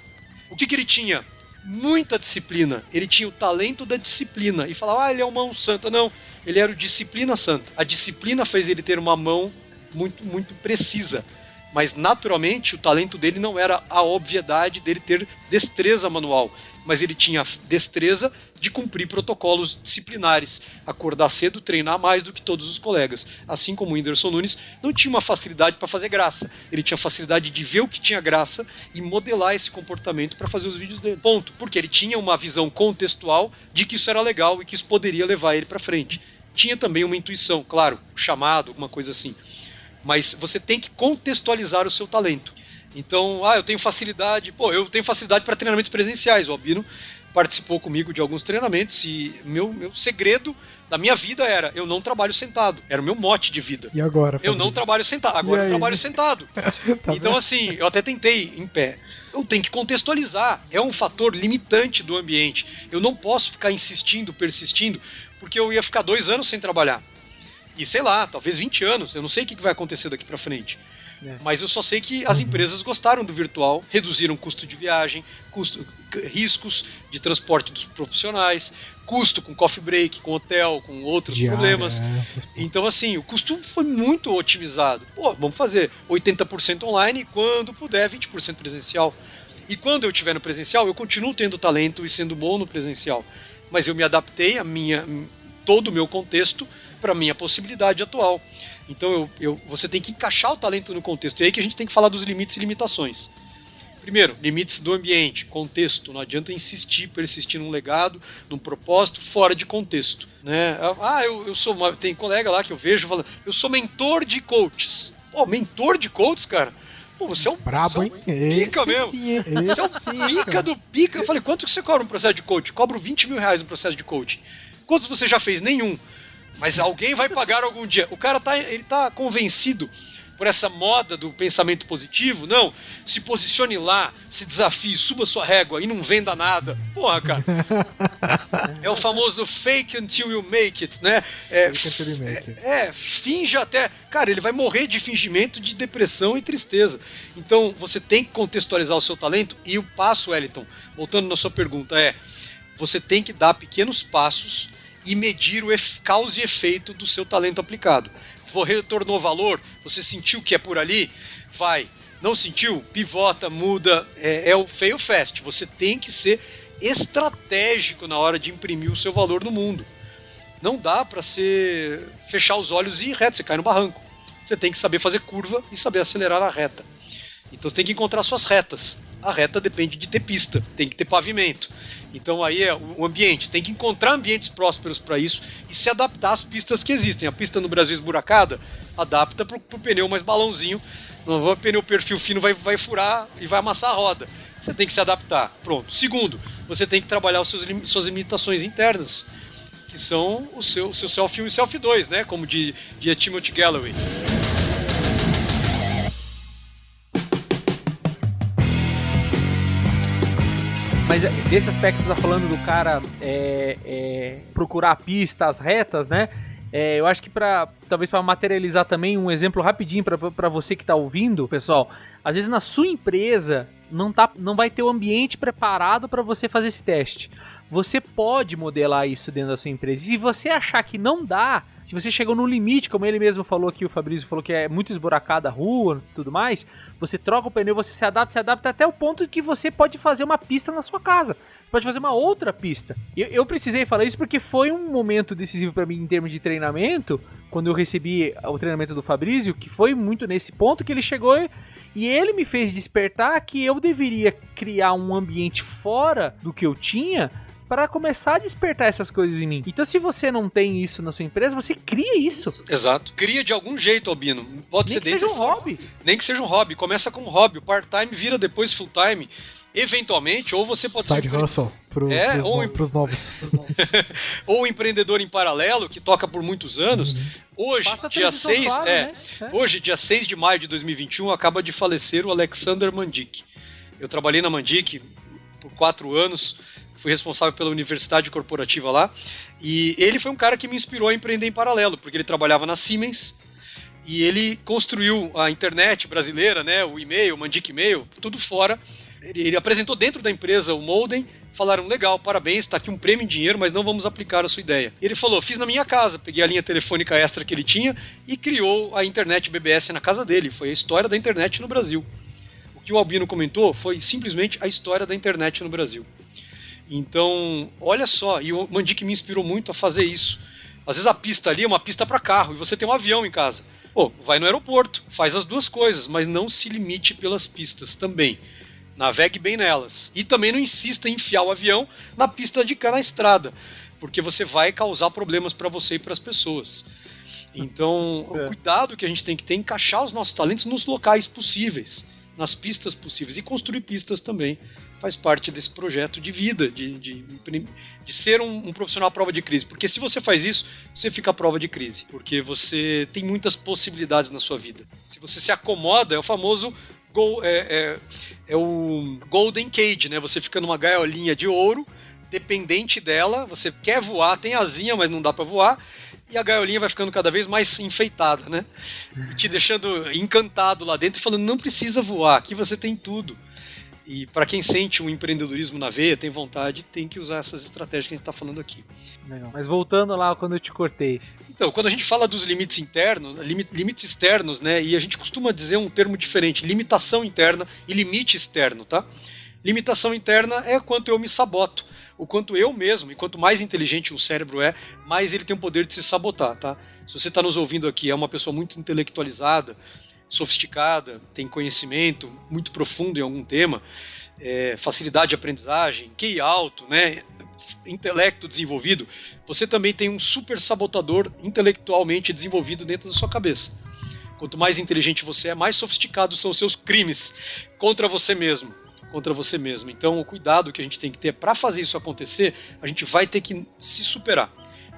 O que ele tinha? Muita disciplina. Ele tinha o talento da disciplina. E falava, ele é uma mão santa. Não, ele era o disciplina santa. A disciplina fez ele ter uma mão muito, muito precisa. Mas, naturalmente, o talento dele não era a obviedade dele ter destreza manual. Mas ele tinha destreza de cumprir protocolos disciplinares. Acordar cedo, treinar mais do que todos os colegas. Assim como o Whindersson Nunes não tinha uma facilidade para fazer graça. Ele tinha facilidade de ver o que tinha graça e modelar esse comportamento para fazer os vídeos dele. Ponto. Porque ele tinha uma visão contextual de que isso era legal e que isso poderia levar ele para frente. Tinha também uma intuição, claro, um chamado, alguma coisa assim. Mas você tem que contextualizar o seu talento. Então, eu tenho facilidade... eu tenho facilidade para treinamentos presenciais. O Albino participou comigo de alguns treinamentos e meu segredo da minha vida era, eu não trabalho sentado. Era o meu mote de vida. E agora? Eu não trabalho sentado. Agora eu trabalho sentado. Tá então, assim, eu até tentei em pé. Eu tenho que contextualizar. É um fator limitante do ambiente. Eu não posso ficar insistindo, persistindo, porque eu ia ficar 2 anos sem trabalhar. E sei lá, talvez 20 anos. Eu não sei o que vai acontecer daqui pra frente. Mas eu só sei que as empresas gostaram do virtual, reduziram custo de viagem, riscos de transporte dos profissionais, custo com coffee break, com hotel, com outros problemas. Então, assim, o custo foi muito otimizado. Pô, vamos fazer 80% online, quando puder, 20% presencial. E quando eu estiver no presencial, eu continuo tendo talento e sendo bom no presencial. Mas eu me adaptei todo o meu contexto para a minha possibilidade atual. Então você tem que encaixar o talento no contexto. E aí que a gente tem que falar dos limites e limitações. Primeiro, limites do ambiente, contexto. Não adianta insistir, persistir num legado, num propósito, fora de contexto. Né? Tem colega lá que eu vejo falando, eu sou mentor de coaches. Pô, mentor de coaches, cara? Pô, você é um brabo, hein? Pica mesmo. Você é um pica do pica. Eu falei, quanto que você cobra um processo de coaching? Cobro 20 mil reais no processo de coaching. Quantos você já fez? Nenhum. Mas alguém vai pagar algum dia. O cara ele tá convencido por essa moda do pensamento positivo. Não, se posicione lá, se desafie, suba sua régua e não venda nada. Porra, cara. É o famoso fake until you make it, né? Finja até... Cara, ele vai morrer de fingimento, de depressão e tristeza. Então, você tem que contextualizar o seu talento. E o passo, Wellington, voltando na sua pergunta, você tem que dar pequenos passos e medir o causa e efeito do seu talento aplicado. Retornou valor? Você sentiu que é por ali? Vai. Não sentiu? Pivota, muda. É o fail fast. Você tem que ser estratégico na hora de imprimir o seu valor no mundo. Não dá para fechar os olhos e ir reto. Você cai no barranco. Você tem que saber fazer curva e saber acelerar a reta. Então você tem que encontrar suas retas. A reta depende de ter pista, tem que ter pavimento. Então aí é o ambiente, tem que encontrar ambientes prósperos para isso e se adaptar às pistas que existem. A pista no Brasil esburacada, adapta para o pneu mais balãozinho. Não o pneu perfil fino vai furar e vai amassar a roda. Você tem que se adaptar. Pronto. Segundo, você tem que trabalhar suas limitações internas, que são o seu Self 1 e Self 2, né? Como de Timothy Galloway. Mas desse aspecto que você tá falando do cara procurar a pista, as retas, né? Eu acho que talvez para materializar também um exemplo rapidinho para você que tá ouvindo, pessoal, às vezes na sua empresa não vai ter o ambiente preparado para você fazer esse teste. Você pode modelar isso dentro da sua empresa. E se você achar que não dá, se você chegou no limite, como ele mesmo falou aqui, o Fabrício falou que é muito esburacada a rua e tudo mais, você troca o pneu, você se adapta até o ponto que você pode fazer uma pista na sua casa. Pode fazer uma outra pista. Eu precisei falar isso porque foi um momento decisivo para mim em termos de treinamento, quando eu recebi o treinamento do Fabrício, que foi muito nesse ponto que ele chegou e ele me fez despertar que eu deveria criar um ambiente fora do que eu tinha para começar a despertar essas coisas em mim. Então, se você não tem isso na sua empresa, você cria isso. Exato. Cria de algum jeito, Albino. Pode ser dentro. Nem que seja um hobby. Nem que seja um hobby. Começa com um hobby. O part-time vira depois full-time. Eventualmente, ou você pode Side hustle pros novos. Ou um empreendedor em paralelo, que toca por muitos anos. Hoje, dia 6, hoje, dia 6 de maio de 2021, acaba de falecer o Alexander Mandic. Eu trabalhei na Mandic por 4 anos, fui responsável pela universidade corporativa lá, e ele foi um cara que me inspirou a empreender em paralelo, porque ele trabalhava na Siemens, e ele construiu a internet brasileira, né, o e-mail, o Mandic e-mail, tudo fora. Ele apresentou dentro da empresa o modem, falaram, legal, parabéns, está aqui um prêmio em dinheiro, mas não vamos aplicar a sua ideia. Ele falou, fiz na minha casa, peguei a linha telefônica extra que ele tinha e criou a internet BBS na casa dele. Foi a história da internet no Brasil. O que o Albino comentou foi simplesmente a história da internet no Brasil. Então, olha só, e o Mandic me inspirou muito a fazer isso. Às vezes a pista ali é uma pista para carro e você tem um avião em casa. Pô, vai no aeroporto, faz as duas coisas, mas não se limite pelas pistas também. Navegue bem nelas. E também não insista em enfiar o avião na pista de cá na estrada, porque você vai causar problemas para você e para as pessoas. Então, o cuidado que a gente tem que ter é encaixar os nossos talentos nos locais possíveis, nas pistas possíveis, e construir pistas também faz parte desse projeto de vida, de ser um profissional à prova de crise. Porque se você faz isso, você fica à prova de crise. Porque você tem muitas possibilidades na sua vida. Se você se acomoda, é o famoso o Golden Cage, né? Você fica numa gaiolinha de ouro, dependente dela, você quer voar, tem asinha, mas não dá para voar, e a gaiolinha vai ficando cada vez mais enfeitada, né? Te deixando encantado lá dentro e falando, não precisa voar, aqui você tem tudo. E para quem sente um empreendedorismo na veia, tem vontade, tem que usar essas estratégias que a gente está falando aqui. Legal. Mas voltando lá quando eu te cortei. Então, quando a gente fala dos limites internos, limites externos, né? E a gente costuma dizer um termo diferente, limitação interna e limite externo, tá? Limitação interna é quanto eu me saboto, o quanto eu mesmo, e quanto mais inteligente o cérebro é, mais ele tem o poder de se sabotar, tá? Se você está nos ouvindo aqui, é uma pessoa muito intelectualizada, sofisticada, tem conhecimento muito profundo em algum tema, facilidade de aprendizagem, QI alto, né, intelecto desenvolvido, você também tem um super sabotador intelectualmente desenvolvido dentro da sua cabeça. Quanto mais inteligente você é, mais sofisticados são os seus crimes contra você mesmo. Então, o cuidado que a gente tem que ter para fazer isso acontecer, a gente vai ter que se superar.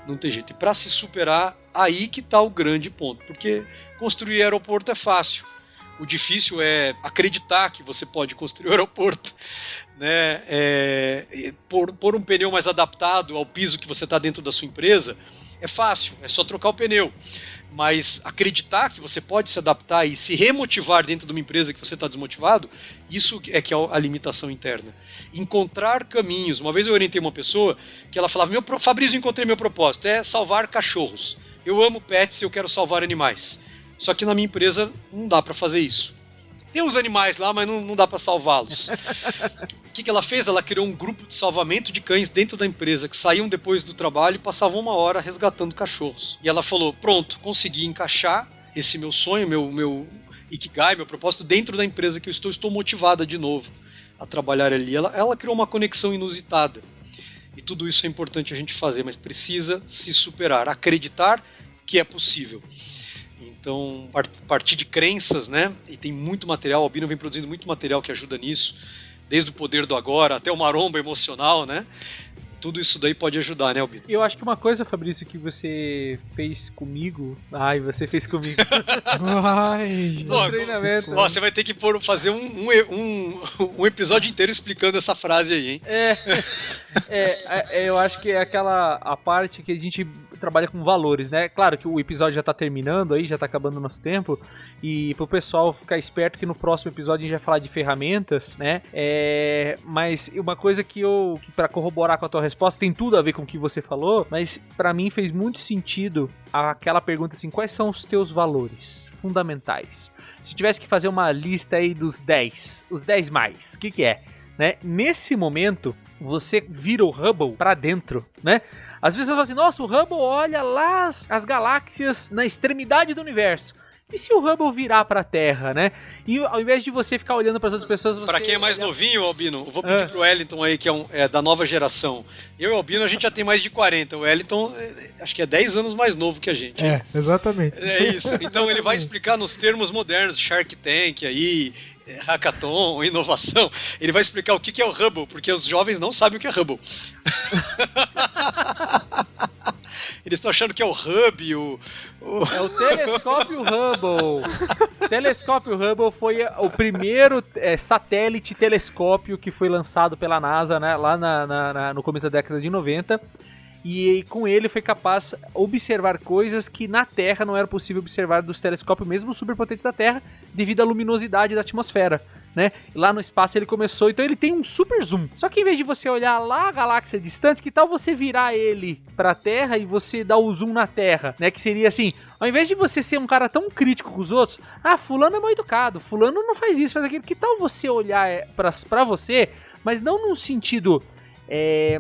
Não tem jeito. E para se superar, aí que está o grande ponto. Porque construir aeroporto é fácil. O difícil é acreditar que você pode construir o aeroporto, né? Pôr um pneu mais adaptado ao piso que você está dentro da sua empresa é fácil, é só trocar o pneu. Mas acreditar que você pode se adaptar e se remotivar dentro de uma empresa que você está desmotivado, isso é que é a limitação interna. Encontrar caminhos. Uma vez eu orientei uma pessoa que ela falava, Fabrício, encontrei meu propósito, é salvar cachorros. Eu amo pets e eu quero salvar animais. Só que na minha empresa não dá para fazer isso. Tem uns animais lá, mas não dá para salvá-los. O que ela fez? Ela criou um grupo de salvamento de cães dentro da empresa, que saíam depois do trabalho e passavam 1 hora resgatando cachorros. E ela falou, pronto, consegui encaixar esse meu sonho, meu ikigai, meu propósito dentro da empresa que eu estou motivada de novo a trabalhar ali. Ela criou uma conexão inusitada. E tudo isso é importante a gente fazer, mas precisa se superar, acreditar que é possível. Então, partir de crenças, né? E tem muito material, o Albino vem produzindo muito material que ajuda nisso, desde o poder do agora até o maromba emocional, né? Tudo isso daí pode ajudar, né, Albino? Eu acho que uma coisa, Fabrício, que você fez comigo... você fez comigo. No treinamento. Você vai ter que fazer um episódio inteiro explicando essa frase aí, hein? Eu acho que é a parte que a gente trabalha com valores, né? Claro que o episódio já tá terminando aí, já tá acabando o nosso tempo, e pro pessoal ficar esperto que no próximo episódio a gente vai falar de ferramentas, né? Mas uma coisa que pra corroborar com a tua resposta, tem tudo a ver com o que você falou, mas pra mim fez muito sentido aquela pergunta assim, quais são os teus valores fundamentais? Se tivesse que fazer uma lista aí dos 10, os 10 mais, o que é? Né? Nesse momento, você vira o Hubble pra dentro, né? Às vezes você fala assim, nossa, o Hubble olha lá as galáxias na extremidade do universo. E se o Hubble virar pra Terra, né? E ao invés de você ficar olhando para as outras pessoas... Para quem é mais novinho, Albino, eu vou pedir pro Wellington aí, que é da nova geração. Eu e o Albino, a gente já tem mais de 40. O Wellington, acho que é 10 anos mais novo que a gente. Exatamente. É isso. Então ele vai explicar nos termos modernos, Shark Tank aí, Hackathon, inovação. Ele vai explicar o que é o Hubble, porque os jovens não sabem o que é Hubble. Eles estão achando que é o Hubble, É o telescópio Hubble. O telescópio Hubble foi o primeiro satélite telescópio que foi lançado pela NASA, né, lá no começo da década de 90. E com ele foi capaz de observar coisas que na Terra não era possível observar dos telescópios, mesmo superpotentes da Terra, devido à luminosidade da atmosfera, né? Lá no espaço ele começou, então ele tem um super zoom. Só que em vez de você olhar lá a galáxia distante, que tal você virar ele pra Terra e você dar o zoom na Terra, né? Que seria assim, ao invés de você ser um cara tão crítico com os outros, fulano é mal educado, fulano não faz isso, faz aquilo, que tal você olhar pra você, mas não num sentido...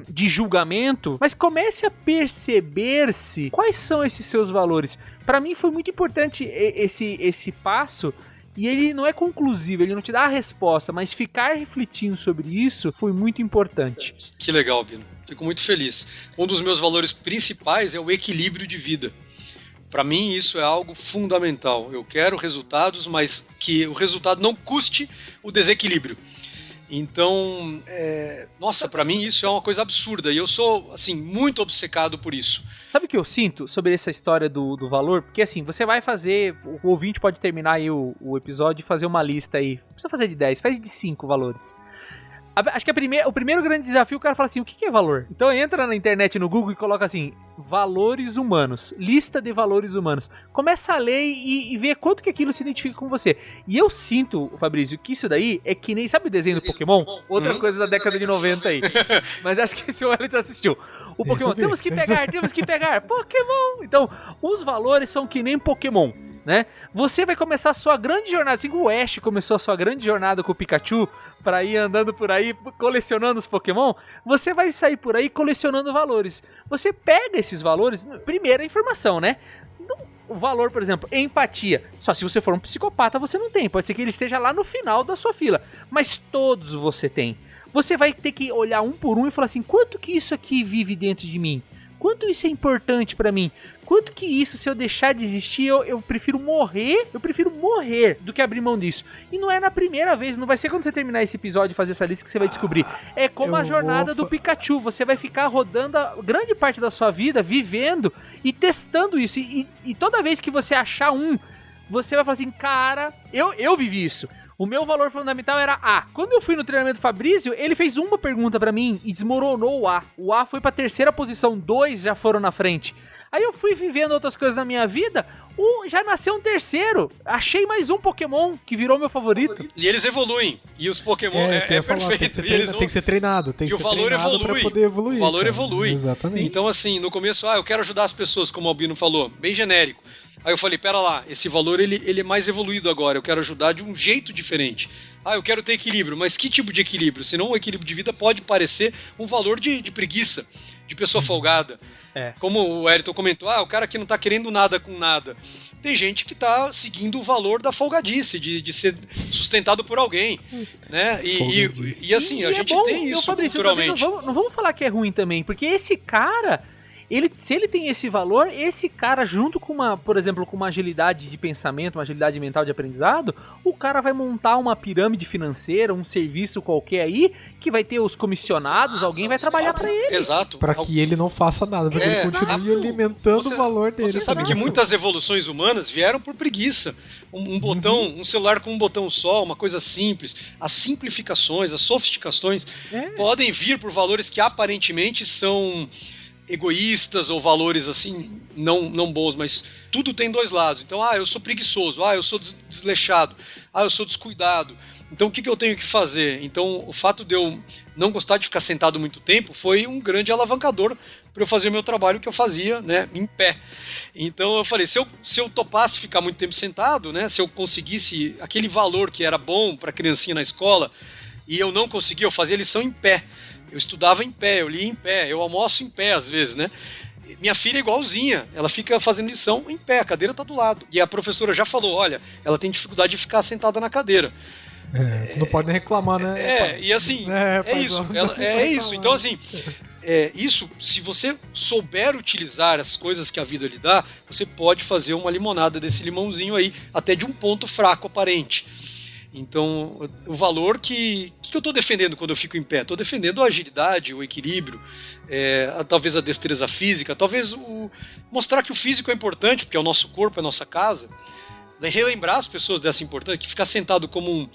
de julgamento, mas comece a perceber-se quais são esses seus valores. Para mim foi muito importante esse passo, e ele não é conclusivo, ele não te dá a resposta, mas ficar refletindo sobre isso foi muito importante. Que legal, Bino. Fico muito feliz. Um dos meus valores principais é o equilíbrio de vida. Para mim isso é algo fundamental. Eu quero resultados, mas que o resultado não custe o desequilíbrio. Então, nossa, pra mim isso é uma coisa absurda e eu sou, assim, muito obcecado por isso. Sabe o que eu sinto sobre essa história do valor? Porque assim, você vai fazer, o ouvinte pode terminar aí o episódio e fazer uma lista aí. Não precisa fazer de 10, faz de 5 valores. Acho que o primeiro grande desafio, o cara fala assim, o que é valor? Então entra na internet, no Google e coloca assim, valores humanos, lista de valores humanos. Começa a ler e ver quanto que aquilo se identifica com você. E eu sinto, Fabrício, que isso daí é que nem, sabe o desenho do Pokémon? Outra coisa da década de 90 aí. Mas acho que esse o Wellington assistiu. O Pokémon, temos que pegar, Pokémon! Então, os valores são que nem Pokémon. Né? Você vai começar a sua grande jornada, assim como o Ash começou a sua grande jornada com o Pikachu, pra ir andando por aí, colecionando os Pokémon, você vai sair por aí colecionando valores. Você pega esses valores, primeira informação, né? O valor, por exemplo, empatia. Só se você for um psicopata você não tem, pode ser que ele esteja lá no final da sua fila, mas todos você tem. Você vai ter que olhar um por um e falar assim, quanto que isso aqui vive dentro de mim? Quanto isso é importante pra mim? Quanto que isso, se eu deixar de existir, eu prefiro morrer? Eu prefiro morrer do que abrir mão disso. E não é na primeira vez, não vai ser quando você terminar esse episódio e fazer essa lista que você vai descobrir. É como a jornada do Pikachu. Você vai ficar rodando a grande parte da sua vida, vivendo e testando isso. E toda vez que você achar você vai falar assim, cara, eu vivi isso. O meu valor fundamental era A. Quando eu fui no treinamento do Fabrício, ele fez uma pergunta pra mim e desmoronou o A. O A foi pra terceira posição, 2 já foram na frente. Aí eu fui vivendo outras coisas na minha vida, já nasceu um terceiro. Achei mais um Pokémon que virou meu favorito. E eles evoluem. E os Pokémon é perfeito. Tem que ser treinado. Tem que ser valor treinado evolui. pra poder evoluir. O valor evolui. Exatamente. Então, assim, no começo, eu quero ajudar as pessoas, como o Albino falou, bem genérico. Aí eu falei, pera lá, esse valor ele é mais evoluído agora, eu quero ajudar de um jeito diferente. Eu quero ter equilíbrio, mas que tipo de equilíbrio? Senão o equilíbrio de vida pode parecer um valor de preguiça, de pessoa folgada. Como o Wellington comentou, o cara que não tá querendo nada com nada. Tem gente que tá seguindo o valor da folgadice, de ser sustentado por alguém, né? E assim, a gente tem isso Fabrício, culturalmente. Não vamos falar que é ruim também, porque esse cara... se ele tem esse valor, esse cara junto com por exemplo, com uma agilidade de pensamento, uma agilidade mental de aprendizado, o cara vai montar uma pirâmide financeira, um serviço qualquer aí, que vai ter os comissionados, alguém vai trabalhar pra ele. Exato. Pra que ele não faça nada, pra que ele continue alimentando o valor dele. Você sabe que muitas evoluções humanas vieram por preguiça. Um botão, um celular com um botão só, uma coisa simples. As simplificações, as sofisticações podem vir por valores que aparentemente são egoístas ou valores assim não bons, mas tudo tem dois lados. Então, eu sou preguiçoso, eu sou desleixado, eu sou descuidado. Então, o que eu tenho que fazer? Então, o fato de eu não gostar de ficar sentado muito tempo foi um grande alavancador para eu fazer o meu trabalho que eu fazia, né, em pé. Então, eu falei, se eu topasse ficar muito tempo sentado, né, se eu conseguisse aquele valor que era bom para a criancinha na escola e eu não conseguia, eu fazia lição em pé. Eu estudava em pé, eu lia em pé, eu almoço em pé às vezes, né? Minha filha é igualzinha, ela fica fazendo lição em pé, a cadeira tá do lado. E a professora já falou, olha, ela tem dificuldade de ficar sentada na cadeira. Tu não pode nem reclamar, né? E assim, é isso. É isso. Então, assim, isso, se você souber utilizar as coisas que a vida lhe dá, você pode fazer uma limonada desse limãozinho aí, até de um ponto fraco aparente. Então, o valor que eu estou defendendo quando eu fico em pé? Estou defendendo a agilidade, o equilíbrio, talvez a destreza física, talvez mostrar que o físico é importante, porque é o nosso corpo, é a nossa casa. Relembrar as pessoas dessa importância, que ficar sentado como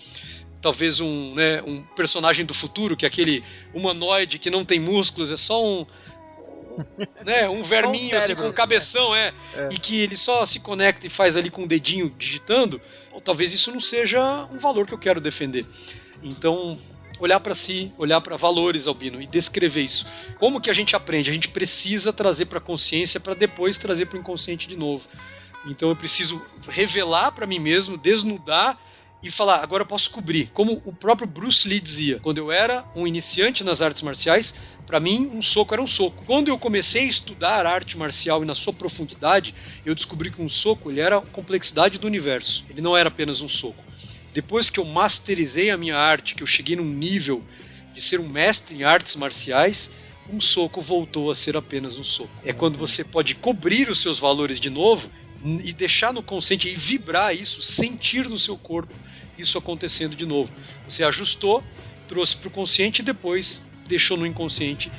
talvez um personagem do futuro, que é aquele humanoide que não tem músculos, é só um verminho assim, com um cabeção, e que ele só se conecta e faz ali com o dedinho digitando, ou talvez isso não seja um valor que eu quero defender. Então, olhar para si, olhar para valores, Albino, e descrever isso. Como que a gente aprende? A gente precisa trazer para a consciência para depois trazer para o inconsciente de novo. Então eu preciso revelar para mim mesmo, desnudar e falar, agora eu posso cobrir. Como o próprio Bruce Lee dizia, quando eu era um iniciante nas artes marciais, para mim um soco era um soco. Quando eu comecei a estudar arte marcial e na sua profundidade, eu descobri que um soco ele era a complexidade do universo. Ele não era apenas um soco. Depois que eu masterizei a minha arte, que eu cheguei num nível de ser um mestre em artes marciais, um soco voltou a ser apenas um soco. É quando você pode cobrir os seus valores de novo e deixar no consciente e vibrar isso, sentir no seu corpo isso acontecendo de novo. Você ajustou, trouxe para o consciente e depois deixou no inconsciente.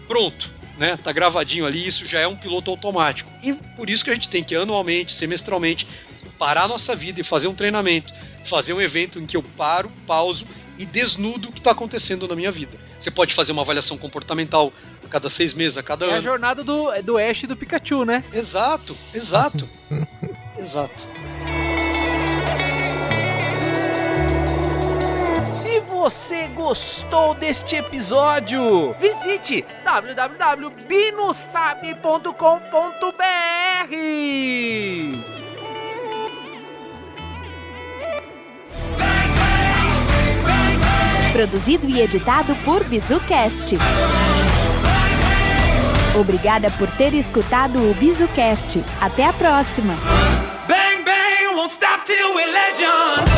Pronto, né? Tá gravadinho ali, isso já é um piloto automático. E por isso que a gente tem que anualmente, semestralmente, parar a nossa vida e fazer um treinamento, fazer um evento em que eu paro, pauso e desnudo o que está acontecendo na minha vida. Você pode fazer uma avaliação comportamental a cada 6 meses, a cada ano. É a jornada do Ash e do Pikachu, né? Exato. Exato. Se você gostou deste episódio, visite www.binosabe.com.br. Produzido e editado por BizuCast. Obrigada por ter escutado o BizuCast. Até a próxima! Bang, bang, won't stop till we're legend.